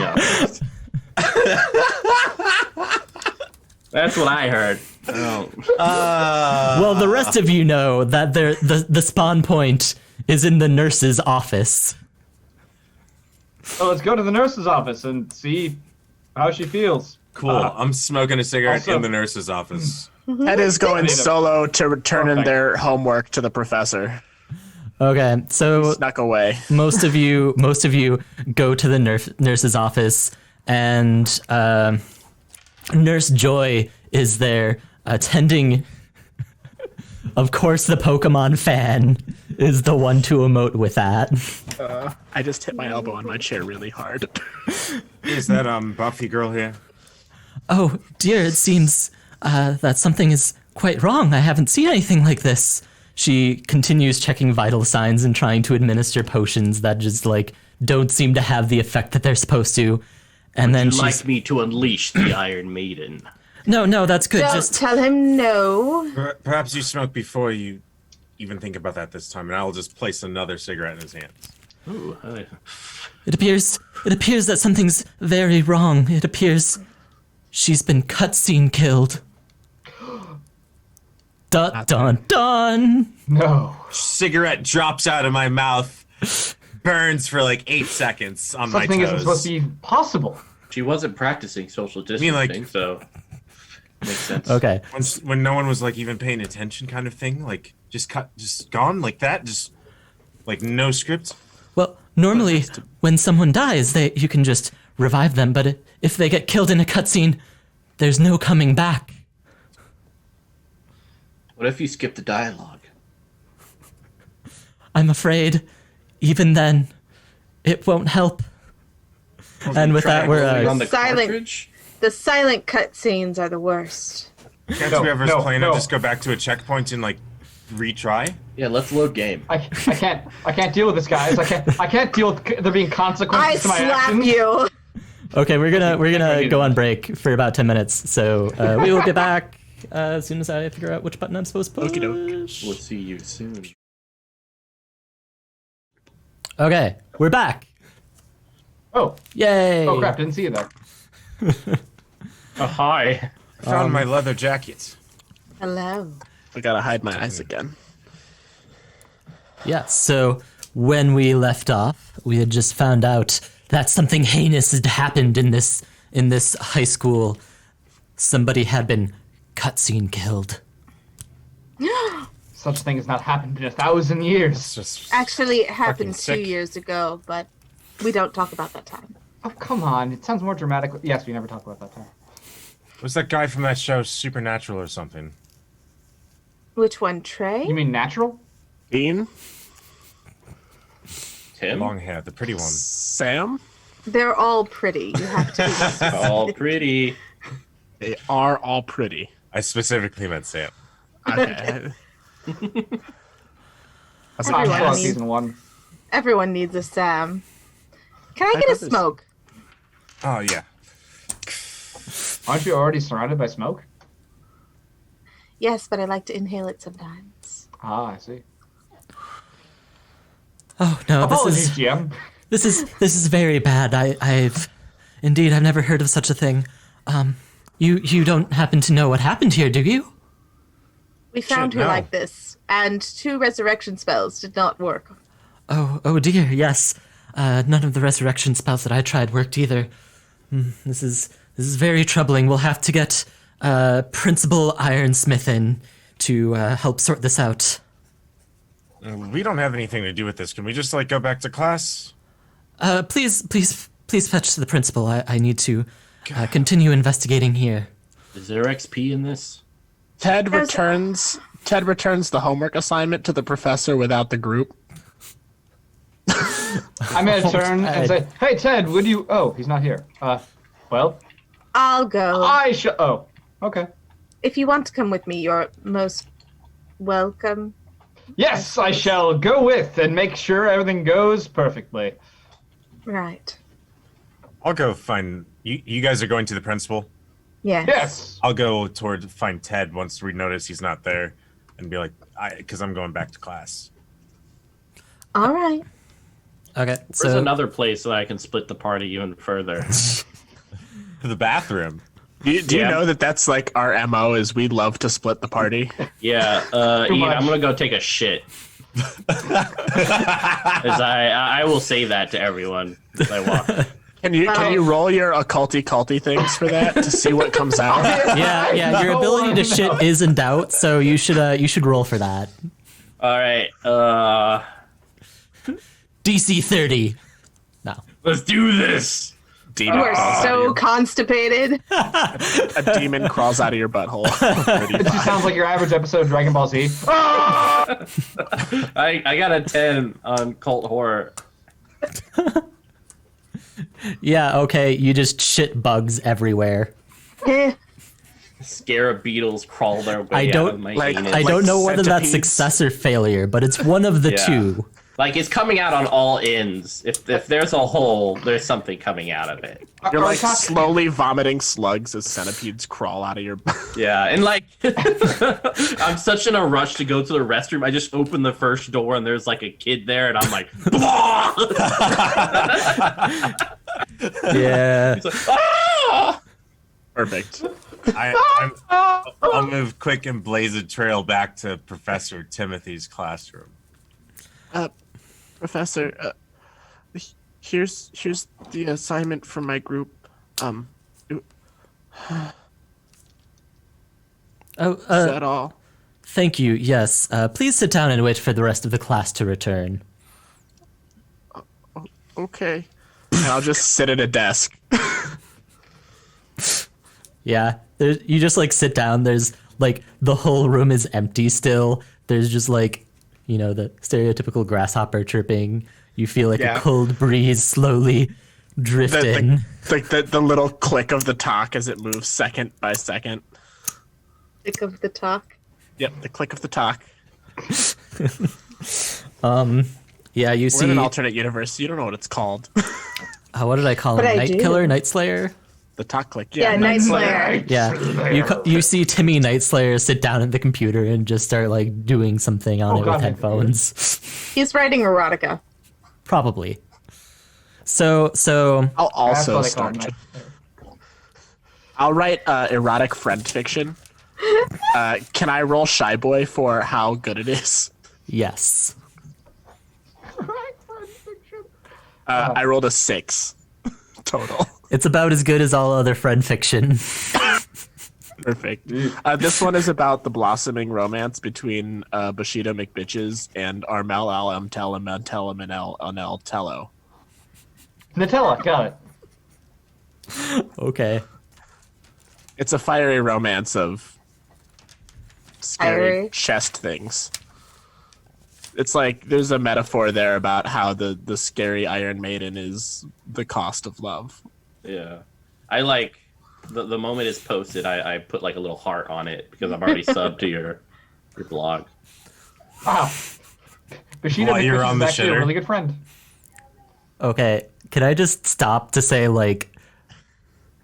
that's what I heard. Oh. Well, the rest of you know that the spawn point is in the nurse's office. So let's go to the nurse's office and see how she feels. Cool. I'm smoking a cigarette also- in the nurse's office. Ed is going Need a- solo to return in Perfect. their homework to the professor. Okay, so Snuck away. most of you go to the nurse's office, and Nurse Joy is there attending. Of course, the Pokemon fan is the one to emote with that. I just hit my elbow on my chair really hard. Is that Buffy girl here? Oh dear, it seems that something is quite wrong. I haven't seen anything like this. She continues checking vital signs and trying to administer potions that just like don't seem to have the effect that they're supposed to. And then Would she's you like me to unleash the Iron Maiden? no, that's good. Don't Just tell him no. Perhaps you smoke before you even think about that this time, and I'll just place another cigarette in his hands. Ooh, it appears that something's very wrong. It appears she's been cutscene killed. Dun dun dun. No. Cigarette drops out of my mouth, burns for like 8 seconds on my Something isn't supposed toes. to be possible. she wasn't practicing social distancing, like- so makes sense. Okay. When no one was like even paying attention, kind of thing, like just gone like that, just like no script. Well, normally when someone dies, you can just revive them, but if they get killed in a cutscene, there's no coming back. What if you skip the dialogue? I'm afraid, even then, it won't help. And with that, we're on the Silent. cartridge? The silent cutscenes are the worst. Can't No, whoever's no, playing no. it just go back to a checkpoint and like retry? Yeah, let's load game. I can't deal with this, guys. I can't deal with there being I consequences to my slap actions. you. okay. We're gonna go on break for about 10 minutes. So we will get back as soon as I figure out which button I'm supposed to push. Okey-doke. We'll see you soon. Okay, we're back. Oh, Yay! oh crap! Didn't see you there. Hi. I found my leather jacket. Hello. I gotta hide my eyes again. Yeah, so when we left off, we had just found out that something heinous had happened in this high school. Somebody had been cutscene killed. Such thing has not happened in 1,000 years. It's just Actually, it happened 2 sick. years ago, but we don't talk about that time. Oh come on! It sounds more dramatic. Yes, we never talk about that time. was that guy from that show Supernatural or something? Which one, Trey? You mean natural? Dean? Tim? Long hair, the pretty one. Sam? They're all pretty. You have to be All pretty. They are all pretty. I specifically meant Sam. Okay. That's Everyone not needs- season 1. Everyone needs a Sam. Can I get a thought this- smoke? Oh yeah. Aren't you already surrounded by smoke? Yes, but I like to inhale it sometimes. Ah, I see. Oh no, Apologies, GM. this is very bad. I've never heard of such a thing. You don't happen to know what happened here, do you? We found Shit, her no. like this, and 2 resurrection spells did not work. Oh dear, yes. None of the resurrection spells that I tried worked either. This is very troubling. We'll have to get Principal Ironsmith in to help sort this out. We don't have anything to do with this. Can we just, like, go back to class? Please fetch the principal. I need to continue investigating here. Is there XP in this? Ted returns the homework assignment to the professor without the group. I'm gonna turn and say, "Hey, Ted, would you?" Oh, he's not here. Well, I'll go. Oh, okay. If you want to come with me, you're most welcome. Yes, I shall go with and make sure everything goes perfectly. Right. I'll go find... You guys are going to the principal? Yes. Yes. I'll go toward find Ted once we notice he's not there and be like, because I'm going back to class. All right. Okay, There's so another place that I can split the party even further. The bathroom. Do you Yeah. know that that's like our MO is we love to split the party? Yeah, Too Ian, much. I'm gonna go take a shit. As I will say that to everyone as I walk. Can you roll your occulty things for that to see what comes out? yeah, your ability to shit is in doubt, so you should roll for that. All right, DC 30. No. let's do this. Demon You are crawls out of so your- constipated. a demon crawls out of your butthole. This just sounds like your average episode of Dragon Ball Z. I got a 10 on cult horror. Yeah, okay, you just shit bugs everywhere. Scarab beetles crawl their way I out don't- of my like- anus. I don't know whether that's centipedes. success or failure, but it's one of the Yeah. two. Like it's coming out on all ends. If there's a hole, there's something coming out of it. You're Are we like talking- slowly vomiting slugs as centipedes crawl out of your. Yeah, and like I'm such in a rush to go to the restroom. I just open the first door and there's like a kid there, and I'm like, Yeah. It's like, "Ah!" Perfect. I'll move quick and blaze a trail back to Professor Timothy's classroom. Professor, here's the assignment for my group. Oh, Is that all? thank you. Yes. Please sit down and wait for the rest of the class to return. Okay. And I'll just sit at a desk. Yeah. You just like sit down. There's like the whole room is empty still. There's just like, you know, the stereotypical grasshopper chirping. You feel like Yeah. a cold breeze slowly drift in. The little click of the talk as it moves second by second. Thick of the talk. Yep, the click of the talk. Yeah, you We're see. in an alternate universe. You don't know what it's called. What did I call him? But I Night do. Killer, Night Slayer. The talk click. Yeah, Night Slayer. Yeah, you see Timmy Night Slayer sit down at the computer and just start like doing something on Oh, it God, with Night headphones. He's writing erotica. Probably. So I'll That's also what they call start. it. I'll write erotic friend fiction. Can I roll Shy Boy for how good it is? yes. I rolled a 6 total. It's about as good as all other friend fiction. Perfect. This one is about the blossoming romance between Bushido McBitches and Armel Al-Amtel and Mantel Manel Anel Tello. Nutella, got it. Okay. It's a fiery romance of scary Fiery? chest things. It's like there's a metaphor there about how the scary Iron Maiden is the cost of love. Yeah, I like the moment it's posted. I put like a little heart on it because I'm already subbed to your blog. Wow. Bushido While you're McFish on is the actually a shitter. really good friend. Okay. Can I just stop to say like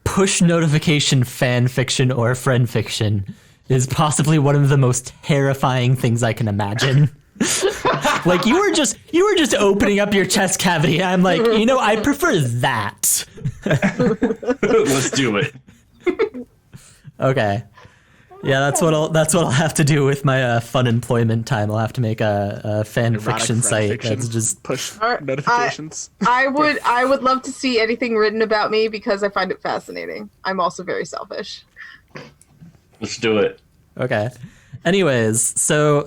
push notification fan fiction or friend fiction is possibly one of the most terrifying things I can imagine. Like you were just opening up your chest cavity. I'm like, you know, I prefer that. Let's do it. Okay. Yeah, that's what I'll have to do with my fun employment time. I'll have to make a fan Erotic fiction site fiction. that's just Push Alright, notifications. I would love to see anything written about me because I find it fascinating. I'm also very selfish. Let's do it. okay. Anyways, so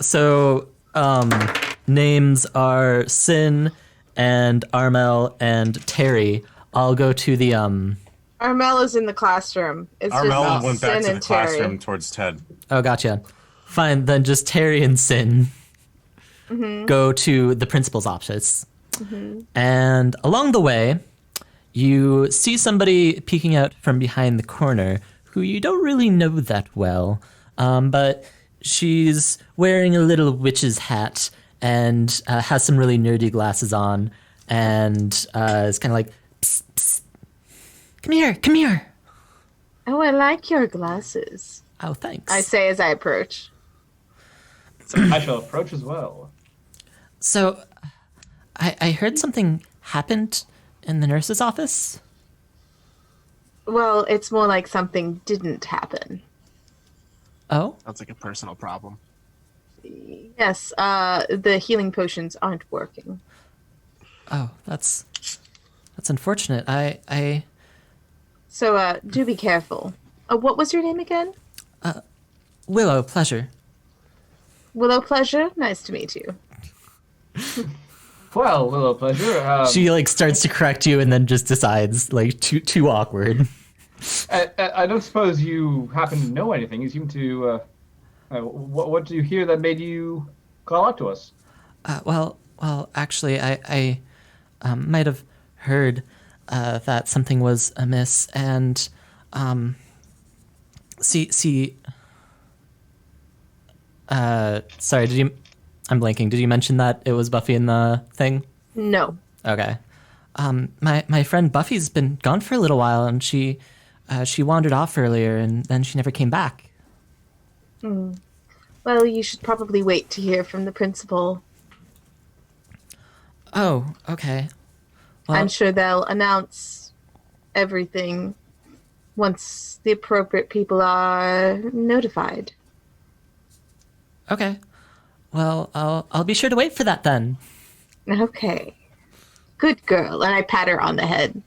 names are Sin and Armel and Terry. I'll go to the Armel is in the classroom. It's Armel just went back Sin to the and Terry. classroom towards Ted. Oh, gotcha. Fine, then just Terry and Sin go to the principal's office. And along the way, you see somebody peeking out from behind the corner who you don't really know that well. But she's wearing a little witch's hat and has some really nerdy glasses on and is kind of like, psst, psst. Come here. Oh, I like your glasses. Oh, thanks. I say as I approach. I shall approach as well. So, I heard something happened in the nurse's office. Well, it's more like something didn't happen. Oh? Sounds like a personal problem. Yes, the healing potions aren't working. Oh, that's unfortunate. So, do be careful. What was your name again? Willow, pleasure. Willow Pleasure? Nice to meet you. Well, Willow Pleasure. She like starts to correct you and then just decides like too awkward. I don't suppose you happen to know anything. You seem to. What did you hear that made you call out to us? Well, actually, I might have heard that something was amiss, and see. Sorry, did you? I'm blanking. Did you mention that it was Buffy in the thing? No. Okay. My friend Buffy's been gone for a little while, and she wandered off earlier, and then she never came back. Well, you should probably wait to hear from the principal. Oh, okay. Well, I'm sure they'll announce everything once the appropriate people are notified. Okay. Well, I'll be sure to wait for that then. Okay. Good girl. And I pat her on the head.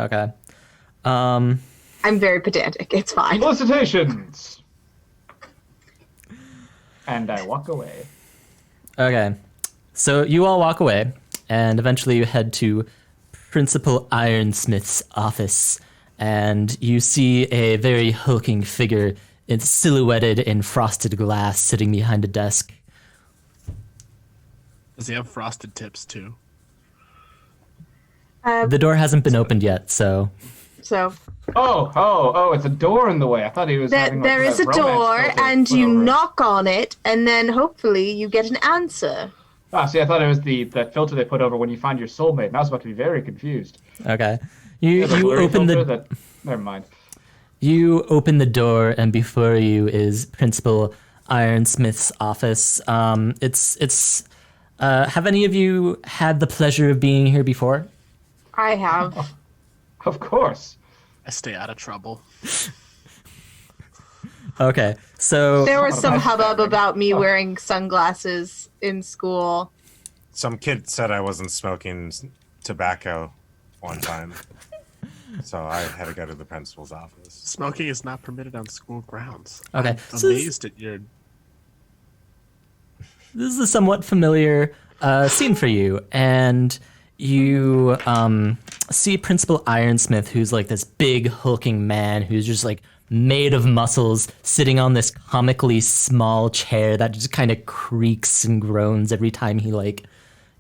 Okay. I'm very pedantic. It's fine. Felicitations! And I walk away. Okay. So you all walk away, and eventually you head to Principal Ironsmith's office, and you see a very hulking figure. It's silhouetted in frosted glass sitting behind a desk. Does he have frosted tips too? The door hasn't been opened yet, so... So Oh, it's a door in the way. I thought he was having there is a romance door, filter and put you over it. knock on it, and then hopefully you get an answer. See, I thought it was the filter they put over when you find your soulmate, and I was about to be very confused. Okay. You The blurry open filter the... that... Never mind. You open the door, and before you is Principal Ironsmith's office. Have any of you had the pleasure of being here before? I have. Of course. I stay out of trouble. Okay, so There was some Nice hubbub standing. about me wearing sunglasses in school. Some kid said I wasn't smoking tobacco one time, so I had to go to the principal's office. Smoking is not permitted on school grounds. Okay, I'm so amazed at your... this is a somewhat familiar scene for you, and you see Principal Ironsmith, who's like this big hulking man who's just like made of muscles, sitting on this comically small chair that just kind of creaks and groans every time he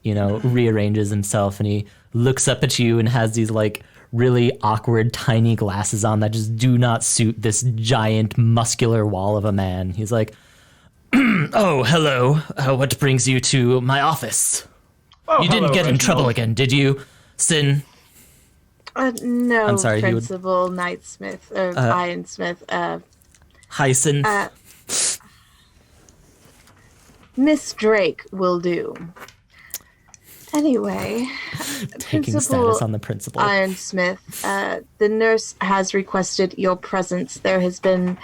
rearranges himself, and he looks up at you and has these like really awkward tiny glasses on that just do not suit this giant muscular wall of a man. He's like, "Oh, hello. What brings you to my office? Oh, You didn't hello, get in trouble Reginald. again, did you, Sin?" No, I'm sorry, he would- Principal Knightsmith, or Ironsmith. Hi, Sin. Miss Drake will do. Anyway, taking Principal status on the principal. Ironsmith, the nurse has requested your presence. There has been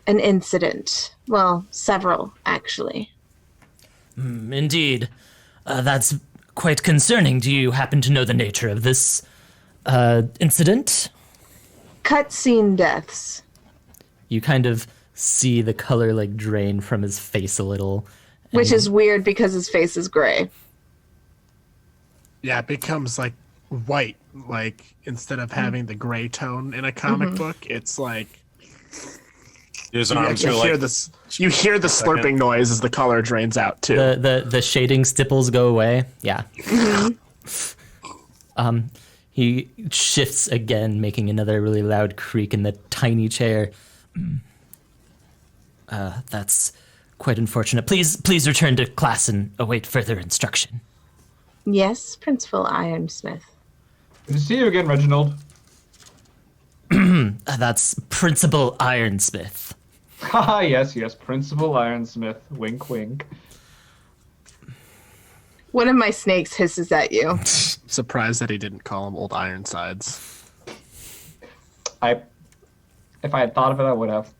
an incident. Well, several, actually. Indeed. That's quite concerning. Do you happen to know the nature of this incident? Cutscene deaths. You kind of see the color like drain from his face a little. Which is weird because his face is gray. Yeah, it becomes like white. Like instead of having the gray tone in a comic book, it's like His you arms actually are hear like this. You hear the slurping noise as the color drains out too. The shading stipples go away. Yeah. He shifts again, making another really loud creak in the tiny chair. That's quite unfortunate. Please return to class and await further instruction. Yes, Principal Ironsmith. Good to see you again, Reginald. That's Principal Ironsmith. Haha, yes, Principal Ironsmith. Wink, wink. One of my snakes hisses at you. Surprised that he didn't call him Old Ironsides. If I had thought of it, I would have.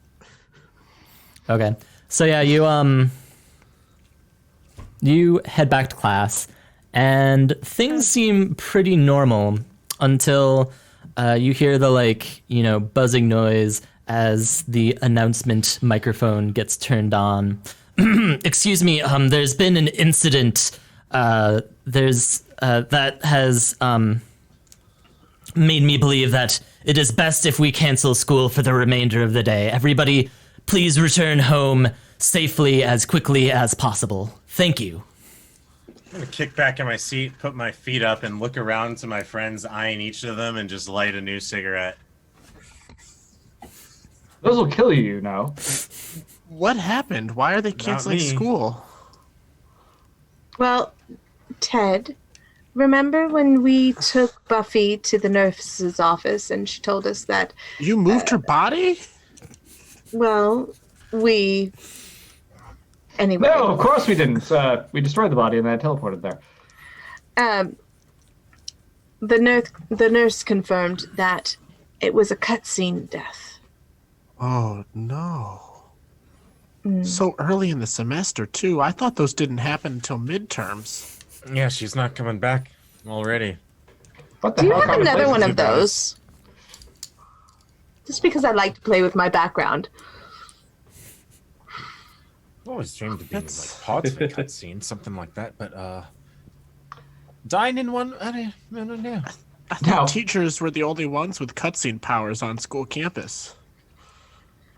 Okay. So yeah, you head back to class, and things seem pretty normal until you hear the buzzing noise as the announcement microphone gets turned on. Excuse me, there's been an incident that has made me believe that it is best if we cancel school for the remainder of the day. Everybody, please return home safely as quickly as possible. Thank you. I'm gonna kick back in my seat, put my feet up, and look around to my friends, eyeing each of them, and just light a new cigarette. Those will kill you now. What happened? Why are they canceling me. school? Well, Ted, remember when we took Buffy to the nurse's office and she told us that, You moved her body? well, anyway. No, of course we didn't. We destroyed the body and then I teleported there. The nurse confirmed that it was a cutscene death. Oh, no. So early in the semester, too. I thought those didn't happen until midterms. Yeah, she's not coming back already. What the Do you hell have kind of another place one is of it, guys? those? Just because I like to play with my background. I've always dreamed of being like parts of a cutscene, something like that, but dying in one, I don't know. I thought Now- teachers were the only ones with cutscene powers on school campus.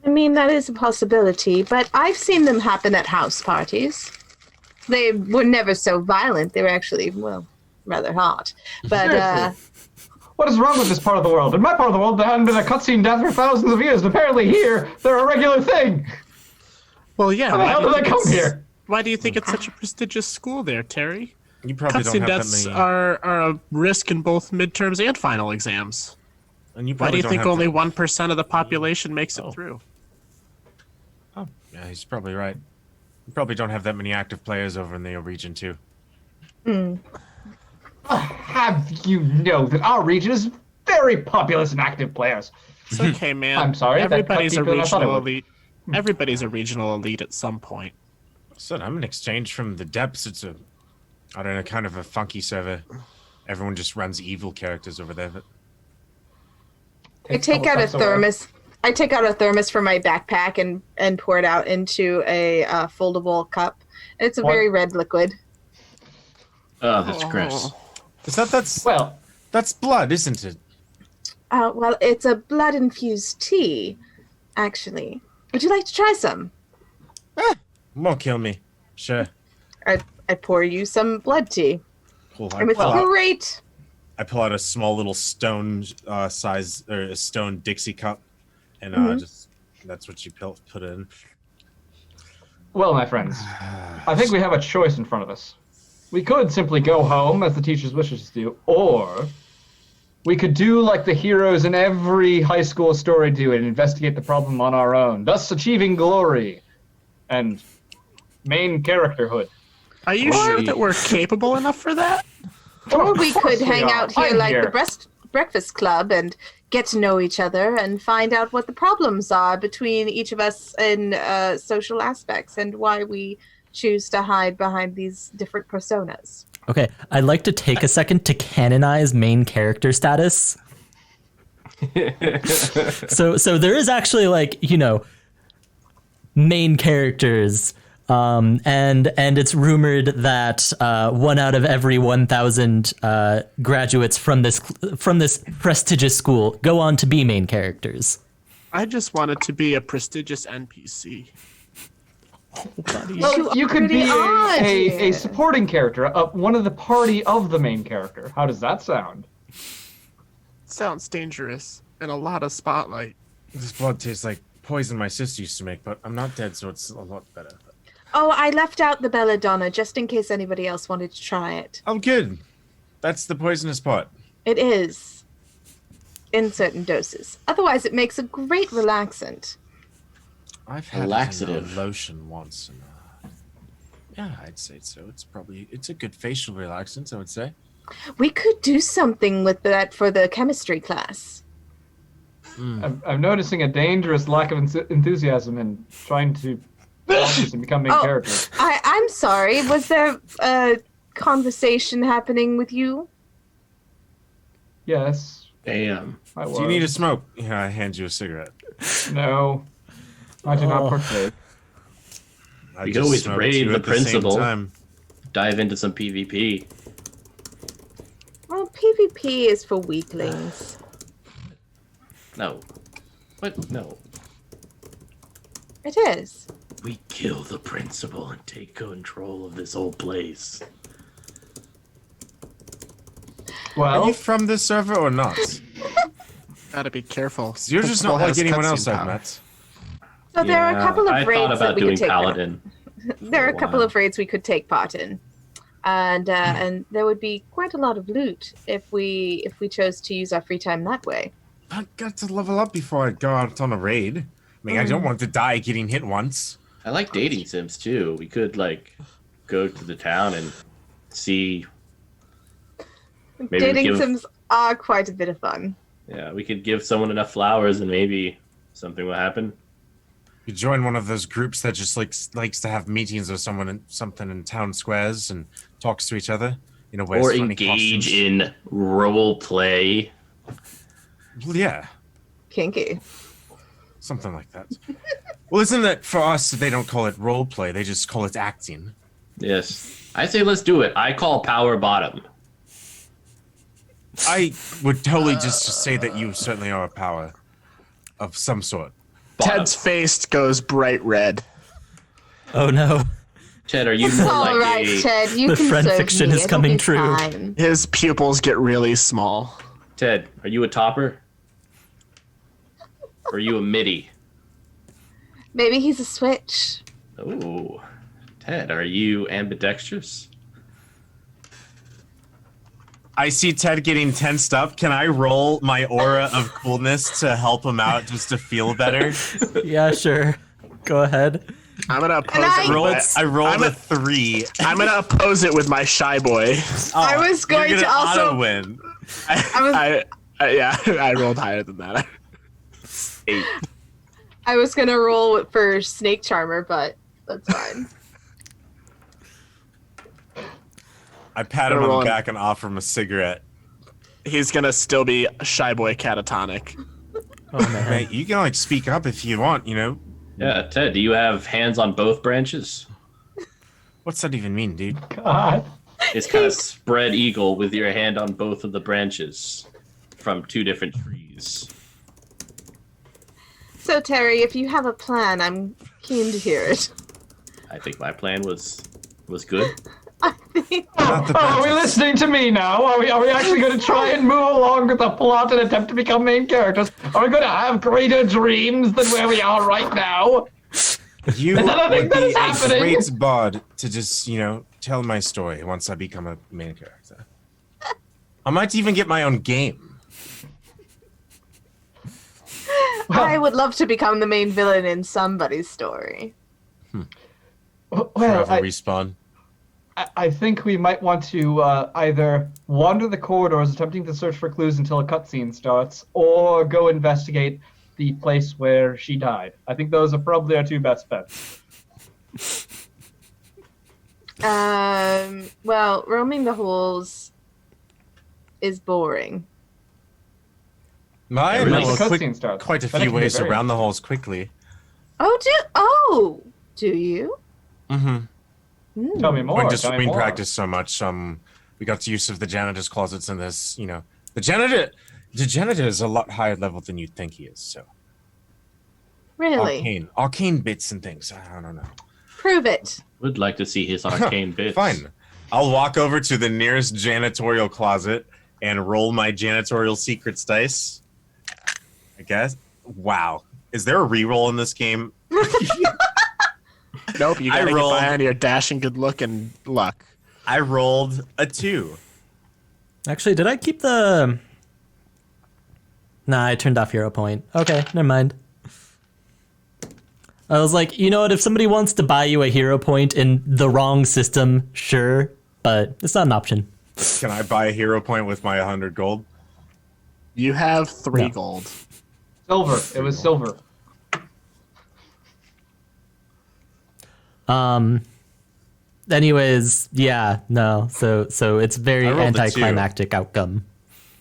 I mean, that is a possibility, but I've seen them happen at house parties. They were never so violent. They were actually, well, rather hot. But, What is wrong with this part of the world? In my part of the world, there hadn't been a cutscene death for thousands of years. Apparently here, they're a regular thing. Well, yeah. How the hell do you did I think come it's- here? Why do you think it's such a prestigious school there, Terry? You probably don't Cutscene have deaths that many. are a risk in both midterms and final exams. And you Why do probably you don't think have only that- 1% of the population makes it through? Oh, yeah, he's probably right. You probably don't have that many active players over in the region too. Have you know that our region is very populous and active players? It's okay, man. I'm sorry, that cut Everybody's a deeper than I thought it regional would. elite. Everybody's a regional elite at some point. So I'm in exchange from the depths. It's I don't know, kind of a funky server. Everyone just runs evil characters over there. But I take out a thermos. I take out a thermos from my backpack and pour it out into a foldable cup. It's a What? very red liquid. Oh, that's gross. That's blood, isn't it? Well, it's a blood-infused tea, actually. Would you like to try some? Won't kill me. Sure. I pour you some blood tea. Cool. And it's great. I pull out a small little stone size or a stone Dixie cup, and just that's what you put in. Well, my friends, I think we have a choice in front of us. We could simply go home, as the teachers wish us to do, or we could do like the heroes in every high school story do and investigate the problem on our own, thus achieving glory and main characterhood. Are you sure that we're capable enough for that? Or we Of course could hang are. out here I'm like here. the breakfast club and get to know each other and find out what the problems are between each of us in social aspects and why we choose to hide behind these different personas. Okay, I'd like to take a second to canonize main character status. So there is actually like, main characters, and it's rumored that 1 out of every 1,000 graduates from this prestigious school go on to be main characters. I just wanted to be a prestigious NPC. Well, you could pretty be odd a here. supporting character, one of the party of the main character. How does that sound? Sounds dangerous and a lot of spotlight. This blood tastes like poison my sister used to make, but I'm not dead, so it's a lot better. Oh, I left out the belladonna just in case anybody else wanted to try it. I'm good. That's the poisonous part. It is. In certain doses. Otherwise, it makes a great relaxant. I've had Laxative. a lotion once, and yeah, I'd say so. It's a good facial relaxant, I would say. We could do something with that for the chemistry class. I'm noticing a dangerous lack of enthusiasm in trying to focus and become main characters. I'm sorry. Was there a conversation happening with you? Yes, Damn. I was. Do you need a smoke? Yeah, I hand you a cigarette. No, I do not partake. I You just can always smoked raid you the at same principal. time. Dive into some PvP. Well, PvP is for weaklings. No. What? No. It is. We kill the principal and take control of this whole place. Are Well, you from this server or not? Gotta be careful. You're just not Principal like has anyone cutscene else I've power. met. So there are a couple of I raids thought about that we doing could take part. Paladin. There are a for a couple while. of raids we could take part in, and there would be quite a lot of loot if we chose to use our free time that way. I got to level up before I go out on a raid. I mean, I don't want to die getting hit once. I like dating sims too. We could go to the town and see. Maybe we Dating give- sims are quite a bit of fun. Yeah, we could give someone enough flowers and maybe something will happen. You join one of those groups that just likes to have meetings with something in town squares and talks to each other. Wears Or funny engage costumes. in role play. Well, yeah, Kinky. something like that. Well, isn't that for us? They don't call it role play; they just call it acting. Yes. I say let's do it. I call power bottom. I would totally just say that you certainly are a power of some sort. Bottom. Ted's face goes bright red. Oh no. Ted, are you more All like right, a Ted, you The can friend serve fiction me. is It'll coming be true. fine. His pupils get really small. Ted? Are you a topper? Or are you a midi? Maybe he's a switch. Ooh, Ted, are you ambidextrous? I see Ted getting tensed up. Can I roll my aura of coolness to help him out, just to feel better? Yeah, sure. Go ahead. I'm gonna oppose I- it. I rolled I'm a a- 3. I'm gonna oppose it with my shy boy. I was going You're to gonna also- auto-win. Yeah, I rolled higher than that. 8. I was gonna roll for Snake Charmer, but that's fine. I pat him on Roll the him. back and offer him a cigarette. He's gonna still be shy boy catatonic. Oh man. Mate, you can speak up if you want. Yeah, Ted, do you have hands on both branches? What's that even mean, dude? God. It's kind of spread eagle with your hand on both of the branches from 2 different trees. So Terry, if you have a plan, I'm keen to hear it. I think my plan was good. Not the Are we branches. listening to me now? Are we actually going to try and move along with the plot and attempt to become main characters? Are we going to have greater dreams than where we are right now? You Is that a thing would that be is a happening? great bard to just, tell my story once I become a main character. I might even get my own game. I would love to become the main villain in somebody's story. Well, Forever respawn. I think we might want to either wander the corridors attempting to search for clues until a cutscene starts, or go investigate the place where she died. I think those are probably our two best bets. Well, roaming the halls is boring. I really know the cutscene starts. quite a Then it few can be ways very around the halls quickly. Do you? Mm-hmm. Tell me more. When just tell me we more. practiced so much, we got use of the janitor's closets and this, the janitor is a lot higher level than you'd think he is. So Really? arcane bits and things. I don't know. Prove it. Would like to see his arcane bits. Fine. I'll walk over to the nearest janitorial closet and roll my janitorial secrets dice. I guess. Wow. Is there a reroll in this game? Nope, you gotta get rolled- by on your dashing good look and luck. I rolled a 2. Actually, did I keep the... Nah, I turned off hero point. Okay, never mind. I was like, you know what, if somebody wants to buy you a hero point in the wrong system, sure, but it's not an option. Can I buy a hero point with my 100 gold? You have 3 No. gold. Silver. It was silver. Anyways, yeah, no. So it's very I rolled a 2. anticlimactic outcome.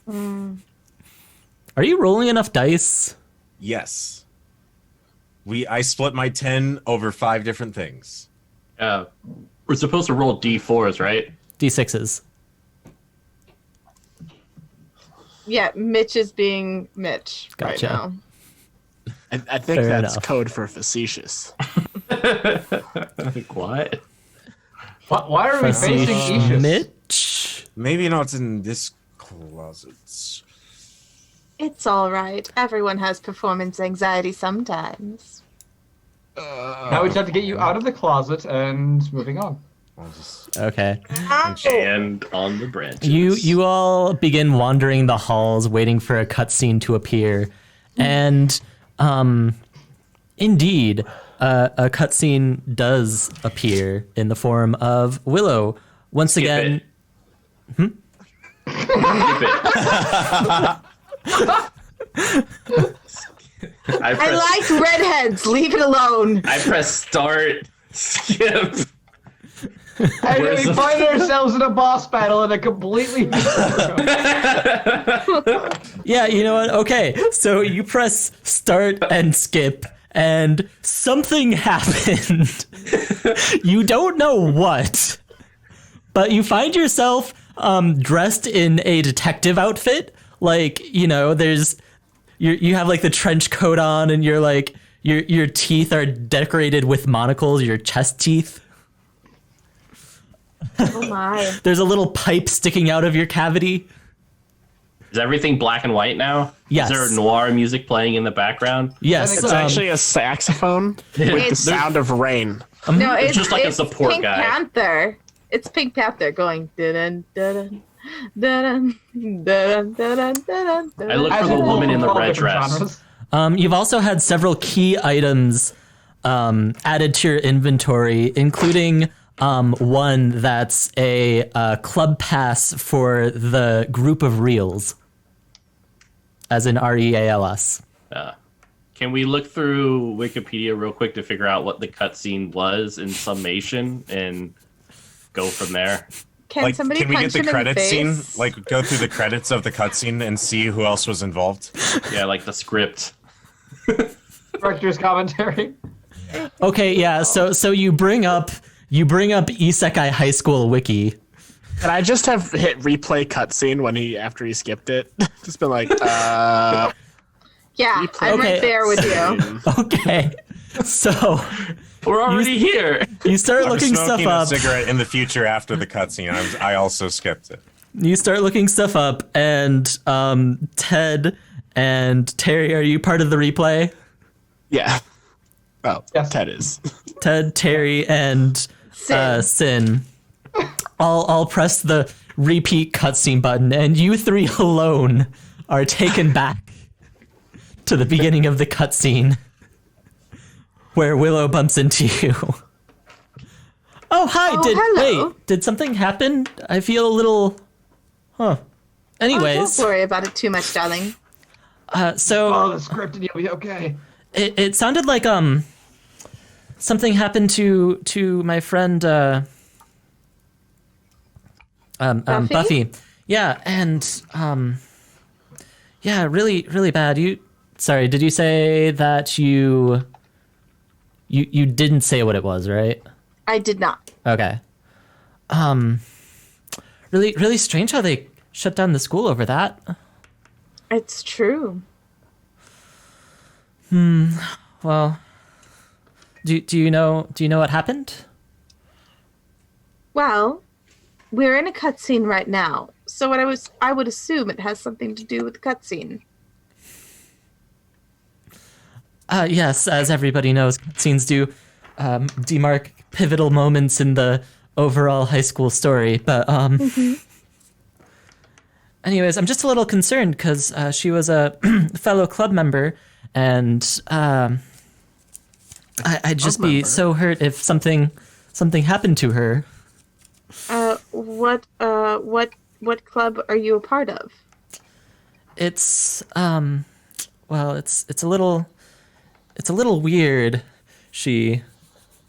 Are you rolling enough dice? Yes. I split my 10 over 5 different things. We're supposed to roll d4s, right? D6s. Yeah, Mitch is being Mitch right Gotcha. now. I think Fair that's enough. code for facetious. Like, what? Why are we facing Ishus? Mitch? Maybe not in this closet. It's all right. Everyone has performance anxiety sometimes. Now we just have to get you out of the closet and moving on. I'll just Okay. And on the branches. You all begin wandering the halls, waiting for a cutscene to appear, and indeed, a cutscene does appear in the form of Willow once Skip again. it. Skip it. I I press, like redheads. Leave it alone. I press start, skip. And then Where's we the- find ourselves in a boss battle in a completely different room. Yeah, you know what? Okay, so you press start and skip, and something happened. You don't know what, but you find yourself dressed in a detective outfit. Like, you have like the trench coat on, and you're like your teeth are decorated with monocles. Your chest teeth. Oh my. There's a little pipe sticking out of your cavity. Is everything black and white now? Yes. Is there noir music playing in the background? Yes, It's actually a saxophone with the It's- sound of rain. No, it's just like a support Pink guy. Panther. It's Pink Panther going dun dun dun dun dun dun dun. I look for the woman in the red dress. You've also had several key items added to your inventory, including one that's a club pass for the group of reals, as in REALS. Can we look through Wikipedia real quick to figure out what the cutscene was in summation and go from there? Can somebody can we punch get the him in the credits scene? face? Like, go through the credits of the cutscene and see who else was involved. Yeah, like the script. Director's commentary. Okay, yeah. So you bring up Isekai High School wiki. Can I just have hit replay cutscene after he skipped it? Just been like, Yeah, I'm Okay. right there with you. Okay, so We're already here. you start I'm looking stuff smoking a up. cigarette in the future after the cutscene. I also skipped it. You start looking stuff up, and Ted and Terry, are you part of the replay? yeah. Oh, Yes. Ted is. Ted, Terry, and Sin. I'll press the repeat cutscene button, and you three alone are taken back to the beginning of the cutscene, where Willow bumps into you. Oh, hi. Oh, hello. Did something happen? I feel a little. Huh. Anyways, don't worry about it too much, darling. so Oh, the script and you'll be okay. it sounded like something happened to my friend Buffy. Yeah, and yeah, really bad. Sorry, did you say that you didn't say what it was, right? I did not. Okay. Really strange how they shut down the school over that. It's true. Well, do you know what happened? Well, we're in a cutscene right now, so I would assume it has something to do with the cutscene. Yes, as everybody knows, scenes do demark pivotal moments in the overall high school story. But anyways, I'm just a little concerned because she was a fellow club member, and I'd just be so hurt if something happened to her. What club are you a part of? It's well, it's a little weird. She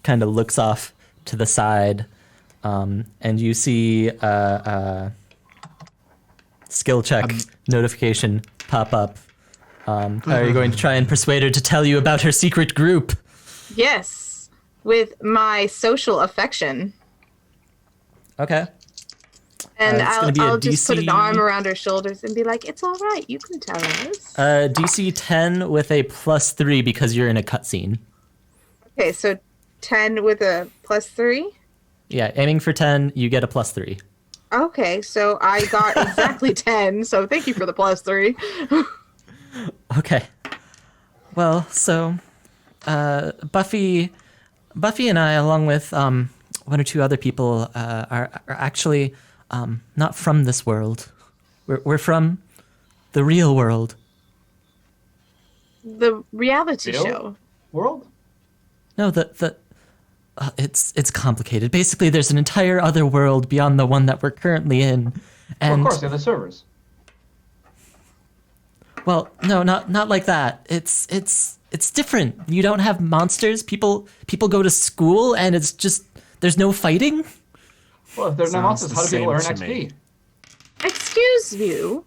kind of looks off to the side, and you see a skill check notification pop up. Are you going to try and persuade her to tell you about her secret group? Yes, with my social affection. Okay. And it's gonna be a I'll just put an DC arm around her shoulders and be like, "It's all right. You can tell us." DC 10 with a +3 because you're in a cutscene. Okay, so 10 with a +3. Yeah, aiming for 10, you get a +3. Okay, so I got exactly 10. So thank you for the +3. Okay. Well, so Buffy and I, along with one or two other people, are actually not from this world. We're from the real world. The reality Real? show. World? No, it's complicated. Basically, there's an entire other world beyond the one that we're currently in, and Well, of course, they're the servers. well, no, not like that. It's different. You don't have monsters. People go to school, and it's just there's no fighting. Well, if they're no Sounds monsters, the how do people earn same to me. XP? Excuse you.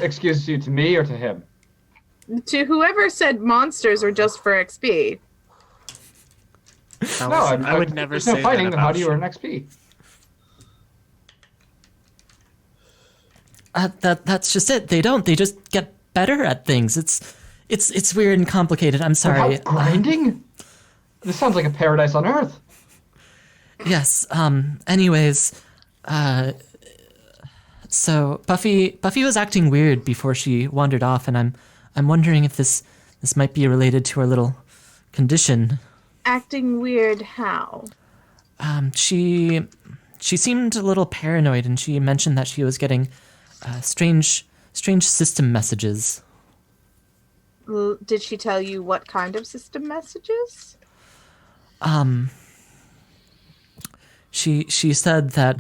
Excuse you to me or to him? To whoever said monsters are just for XP. No, I would never there's say no fighting, that then how about do you you. earn XP? That's just it. They don't. They just get better at things. It's weird and complicated. I'm sorry. Without grinding? This sounds like a paradise on Earth. Yes. Anyways, so Buffy was acting weird before she wandered off, and I'm wondering if this might be related to her little condition. Acting weird how? She seemed a little paranoid, and she mentioned that she was getting strange system messages. Did she tell you what kind of system messages? She said that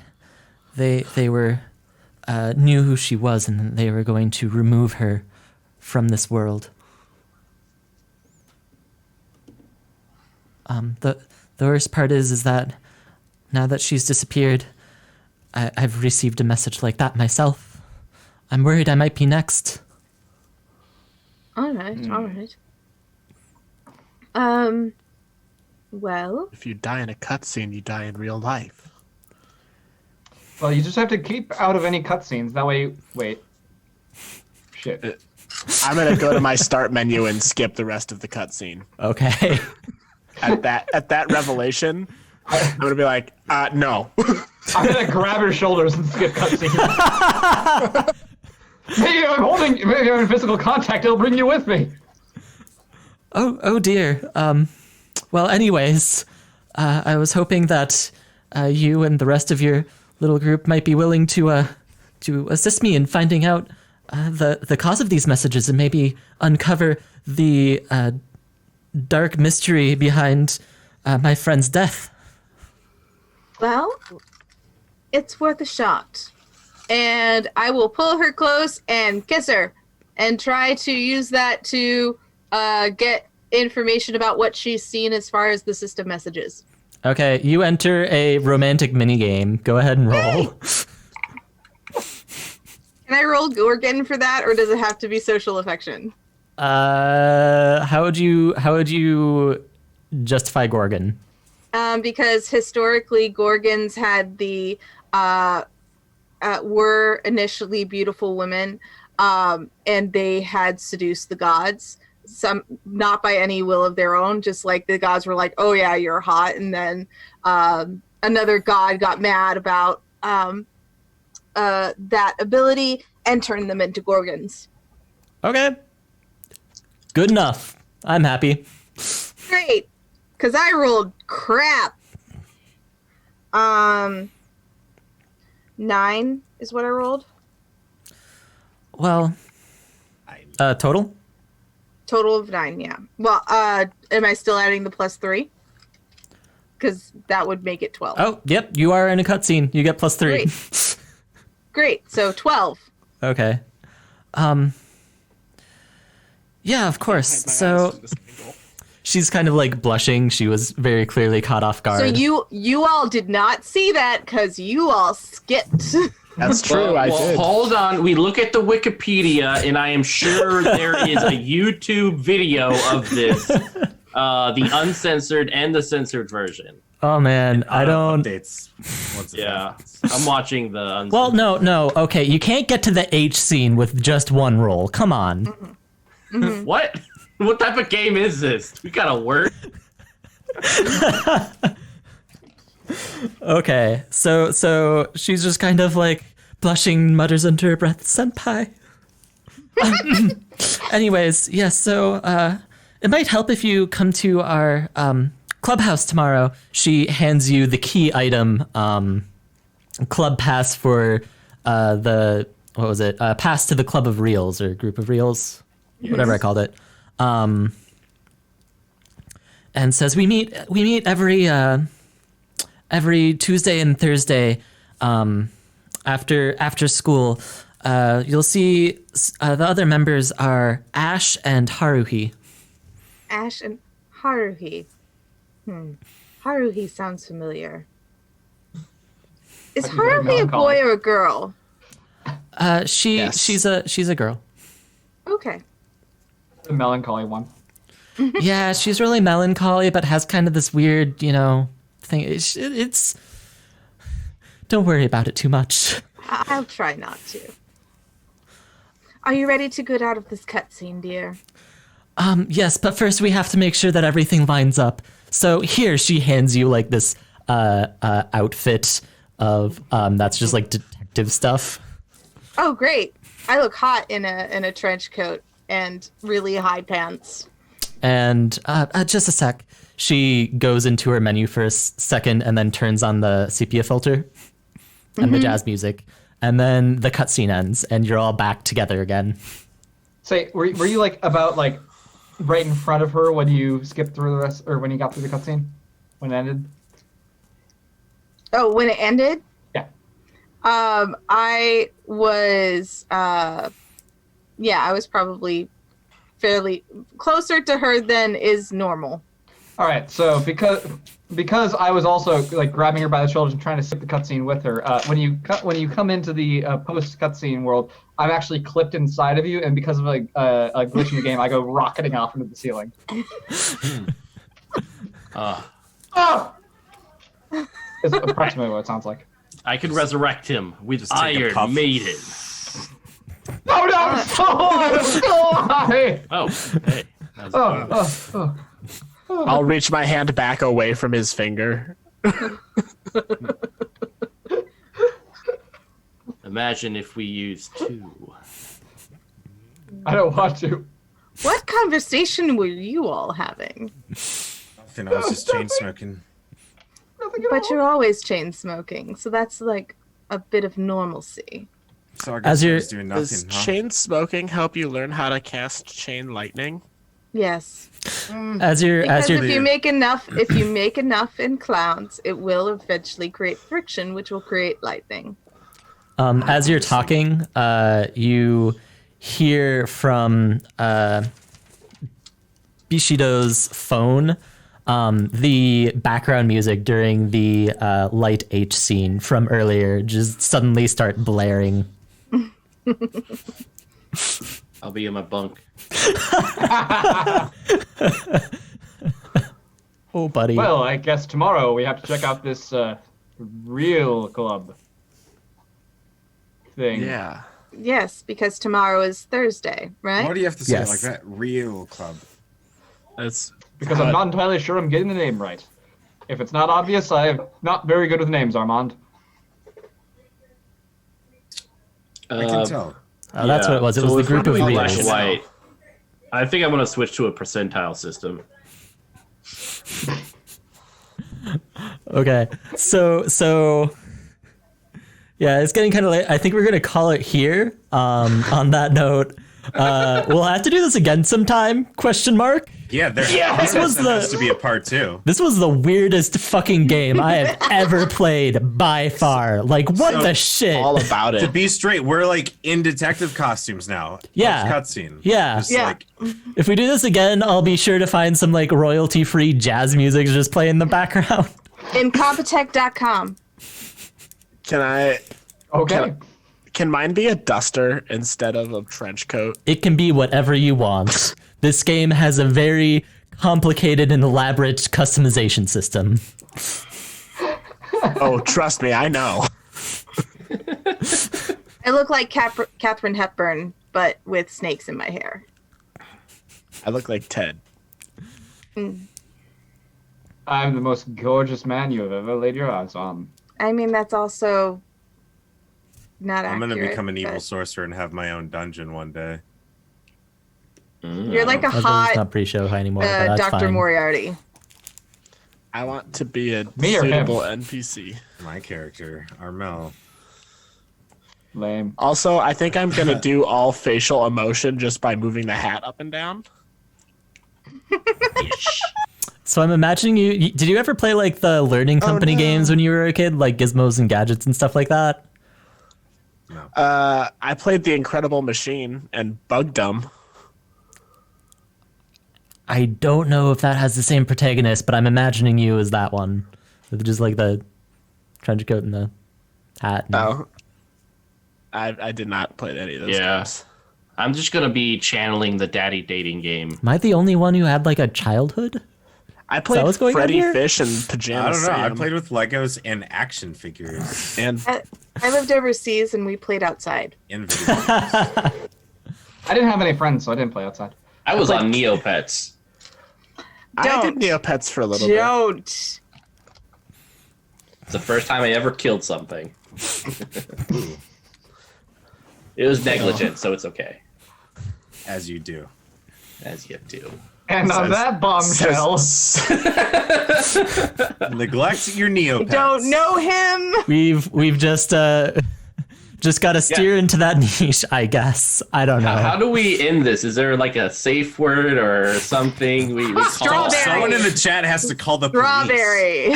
they were knew who she was, and they were going to remove her from this world. The worst part is that now that she's disappeared, I've received a message like that myself. I'm worried I might be next. All right. Well, If you die in a cutscene, you die in real life. Well, you just have to keep out of any cutscenes. That way, wait. Shit. I'm gonna go to my start menu and skip the rest of the cutscene. Okay. At that revelation, I'm gonna be like, no. I'm gonna grab her shoulders and skip cutscenes. Maybe I'm in physical contact. It'll bring you with me. Oh dear. Well, anyways, I was hoping that you and the rest of your little group might be willing to assist me in finding out the cause of these messages and maybe uncover the dark mystery behind my friend's death. Well, it's worth a shot. And I will pull her close and kiss her and try to use that to get information about what she's seen as far as the system messages. Okay, you enter a romantic minigame. Go ahead and roll. Can I roll Gorgon for that, or does it have to be social affection? How would you justify Gorgon? Because historically, Gorgons had the were initially beautiful women, and they had seduced the gods. Some not by any will of their own, just like the gods were like, "Oh yeah, you're hot," and then another god got mad about that ability and turned them into Gorgons. Okay. Good enough. I'm happy. Great, because I rolled crap. 9 is what I rolled. Well, total? Total of 9, yeah. Well, am I still adding the plus 3? Because that would make it 12. Oh, yep. You are in a cutscene. You get +3. Great. Great. So 12. Okay. Yeah, of course. So she's kind of like blushing. She was very clearly caught off guard. So you all did not see that because you all skipped. That's true. I did. Hold on. We look at the Wikipedia, and I am sure there is a YouTube video of this, the uncensored and the censored version. Oh man, I don't. Updates. Yeah, I'm watching the. Uncensored. Well, no. Okay, you can't get to the H scene with just one roll. Come on. Mm-hmm. What? What type of game is this? We got a word. Okay, so she's just kind of like blushing, mutters under her breath, "Senpai." Anyways, yes. So it might help if you come to our clubhouse tomorrow. She hands you the key item, club pass for the what was it? Pass to the Club of Reels or Group of Reels, whatever I called it. And says we meet every Tuesday and Thursday after school. You'll see the other members are Ash and Haruhi. Ash and Haruhi. Haruhi sounds familiar. Is Haruhi a boy or a girl? Yes. She's a girl. Okay. The melancholy one. Yeah, she's really melancholy, but has kind of this weird, thing. It's don't worry about it too much. I'll try not to. Are you ready to get out of this cutscene, dear? Yes, but first we have to make sure that everything lines up. So here she hands you like this outfit of that's just like detective stuff. Oh, great! I look hot in a trench coat and really high pants. And just a sec. She goes into her menu for a second and then turns on the sepia filter and the jazz music. And then the cutscene ends and you're all back together again. Say, were you like about like right in front of her when you skipped through the rest, or when you got through the cutscene? When it ended? Oh, when it ended? Yeah. I was I was probably fairly closer to her than is normal. All right, so because I was also like grabbing her by the shoulders and trying to skip the cutscene with her. When you come into the post cutscene world, I'm actually clipped inside of you, and because of a glitch in the game, I go rocketing off into the ceiling. It's approximately what it sounds like. I could resurrect him with Just take a Iron puff. Maiden. Oh no! I'm still alive! I'm still alive! Oh, hey. That was Oh. I'll reach my hand back away from his finger. Imagine if we used 2. I don't want to. What conversation were you all having? Nothing. I was just chain smoking. But you're always chain smoking, so that's like a bit of normalcy. So I As guess I you're- was doing Does nothing, huh? chain smoking help you learn how to cast chain lightning? Yes. As you're Because if you make enough in clowns, it will eventually create friction, which will create lightning. as you're talking, you hear from Bishido's phone the background music during the light H scene from earlier just suddenly start blaring. I'll be in my bunk. Oh, buddy. Well, I guess tomorrow we have to check out this real club thing. Yeah. Yes, because tomorrow is Thursday, right? Why do you have to say Yes. it like that? Real club. It's Because I'm not entirely sure I'm getting the name right. If it's not obvious, I'm not very good with names, Armand. I can tell. Oh, that's what it was. It was the if we're group of doing reels. black and white, I think I'm gonna switch to a percentile system. Okay, so yeah, it's getting kind of late. I think we're gonna call it here. On that note, we'll have to do this again sometime? Question mark. Yeah, there This was the- has to be a part 2. This was the weirdest fucking game I have ever played by far. Like, what So- the shit? all about To it. be straight, we're like in detective costumes now. Yeah. Cutscene. Yeah. Just Yeah. like If we do this again, I'll be sure to find some like royalty-free jazz music to just play in the background. Incompetech.com. Okay. Can mine be a duster instead of a trench coat? It can be whatever you want. This game has a very complicated and elaborate customization system. Oh, trust me, I know. I look like Katharine Hepburn, but with snakes in my hair. I look like Ted. I'm the most gorgeous man you have ever laid your eyes on. I mean, that's also not I'm accurate. gonna become an evil but sorcerer and have my own dungeon one day. You're like a That's hot not pre-show anymore, but that's Dr. fine. Moriarty. I want to be a Me or him? suitable NPC. My character, Armel. Lame. Also, I think I'm gonna do all facial emotion just by moving the hat up and down. So I'm imagining you. Did you ever play like the Learning Company no. games when you were a kid, like Gizmos and Gadgets and stuff like that? I played The Incredible Machine and Bugdom. I don't know if that has the same protagonist, but I'm imagining you as that one, with just like the trench coat and the hat. And Oh, I did not play any of those Yeah. games. I'm just gonna be channeling the daddy dating game. Am I the only one who had like a childhood? I played what's going on Freddy here? Fish and Pajama I don't know. I Sam. played with Legos and action figures and I lived overseas and we played outside. in video games. I didn't have any friends, so I didn't play outside. I was on Neopets. I did Don't. Neopets for a little bit. Don't. It's the first time I ever killed something. It was negligent, so it's okay. As you do. As you do. And on that bombshell, Neglect your Neopets. Don't know him. We've just got to steer into that niche, I guess. I don't know. How do we end this? Is there like a safe word or something we call? Strawberry. Someone in the chat has to call the police. Strawberry.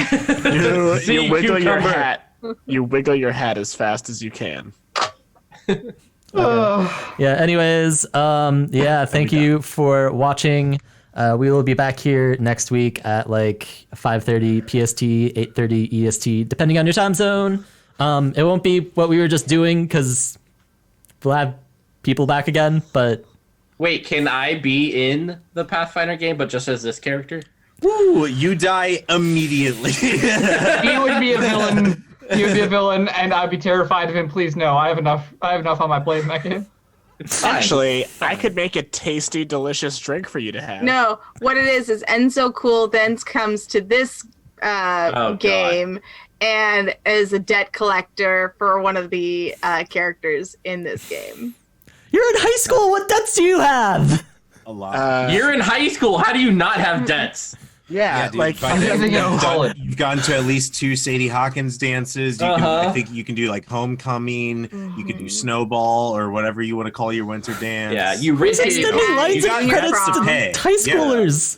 You wiggle your cucumber. hat. You wiggle your hat as fast as you can. Yeah, anyways, yeah, thank you for watching. We will be back here next week at like 5:30 PST, 8:30 EST, depending on your time zone. It won't be what we were just doing because we'll have people back again, but Wait, can I be in the Pathfinder game, but just as this character? Woo, you die immediately. he would be a villain. He would be a villain, and I'd be terrified of him. Please no, I have enough on my plate in that game. It's fine. Actually, I could make a tasty, delicious drink for you to have. No, what it is Enzo Cool then comes to this God. game and is a debt collector for one of the characters in this game. you're in high school. What debts do you have? A lot. You're in high school. How do you not have debts? Yeah, dude, like by I'm then thinking of college. you've gone to at least 2 Sadie Hawkins dances. You can, I think you can do like homecoming. You can do snowball or whatever you want to call your winter dance. Yeah, you There's rented. extended lines you got of credits credits to to pay. high schoolers.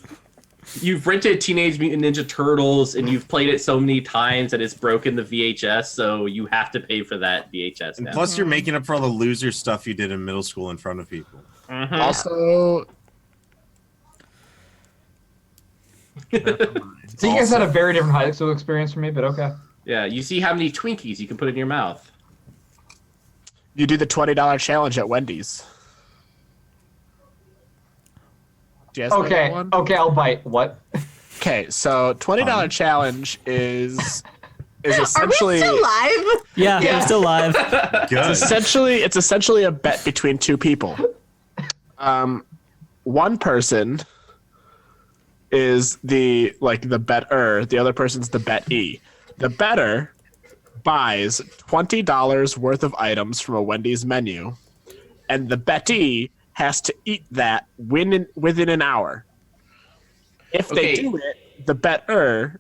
You've rented Teenage Mutant Ninja Turtles, and you've played it so many times that it's broken the VHS. So you have to pay for that VHS And now. plus, you're making up for all the loser stuff you did in middle school in front of people. also. So you guys had a very different high school experience from me, but okay. Yeah, you see how many Twinkies you can put in your mouth. You do the $20 challenge at Wendy's. Do you guys know that Okay, one? okay, I'll bite. What? Okay, so $20 challenge is Are we essentially still live? Yeah, Yeah. we're still live. Good. it's essentially a bet between two people. One person is the bettor, the other person's the betee. The bettor buys $20 worth of items from a Wendy's menu, and the betee has to eat that within an hour. If they Okay. do it, the bettor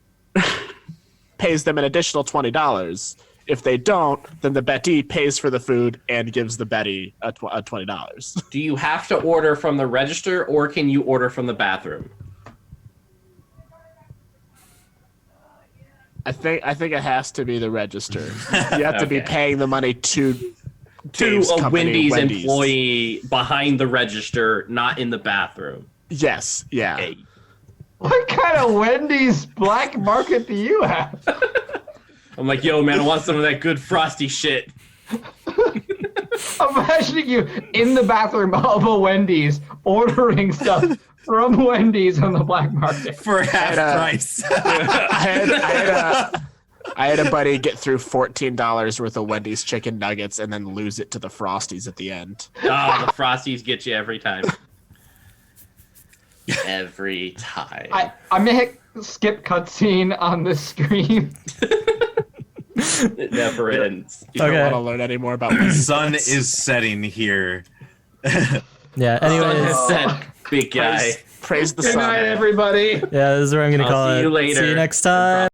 pays them an additional $20. If they don't, then the betee pays for the food and gives the betee a $20. Do you have to order from the register, or can you order from the bathroom? I think it has to be the register. You have to be Okay. paying the money to To Dave's a company, Wendy's employee behind the register, not in the bathroom. Yes, yeah. Okay. What kind of Wendy's black market do you have? I'm like, yo, man, I want some of that good frosty shit. I'm imagining you in the bathroom of a Wendy's ordering stuff from Wendy's on the black market. For half price. I had a buddy get through $14 worth of Wendy's chicken nuggets and then lose it to the Frosties at the end. Oh, the frosties get you every time. Every time. I'm gonna hit skip cutscene on the screen. It never ends. You don't Okay. want to learn any more about The Wendy's. sun is setting here. Yeah, anyways. Said big guy. Praise the Good sun. night, everybody. Yeah, this is where I'm going to I'll call see it. you later. See you next time.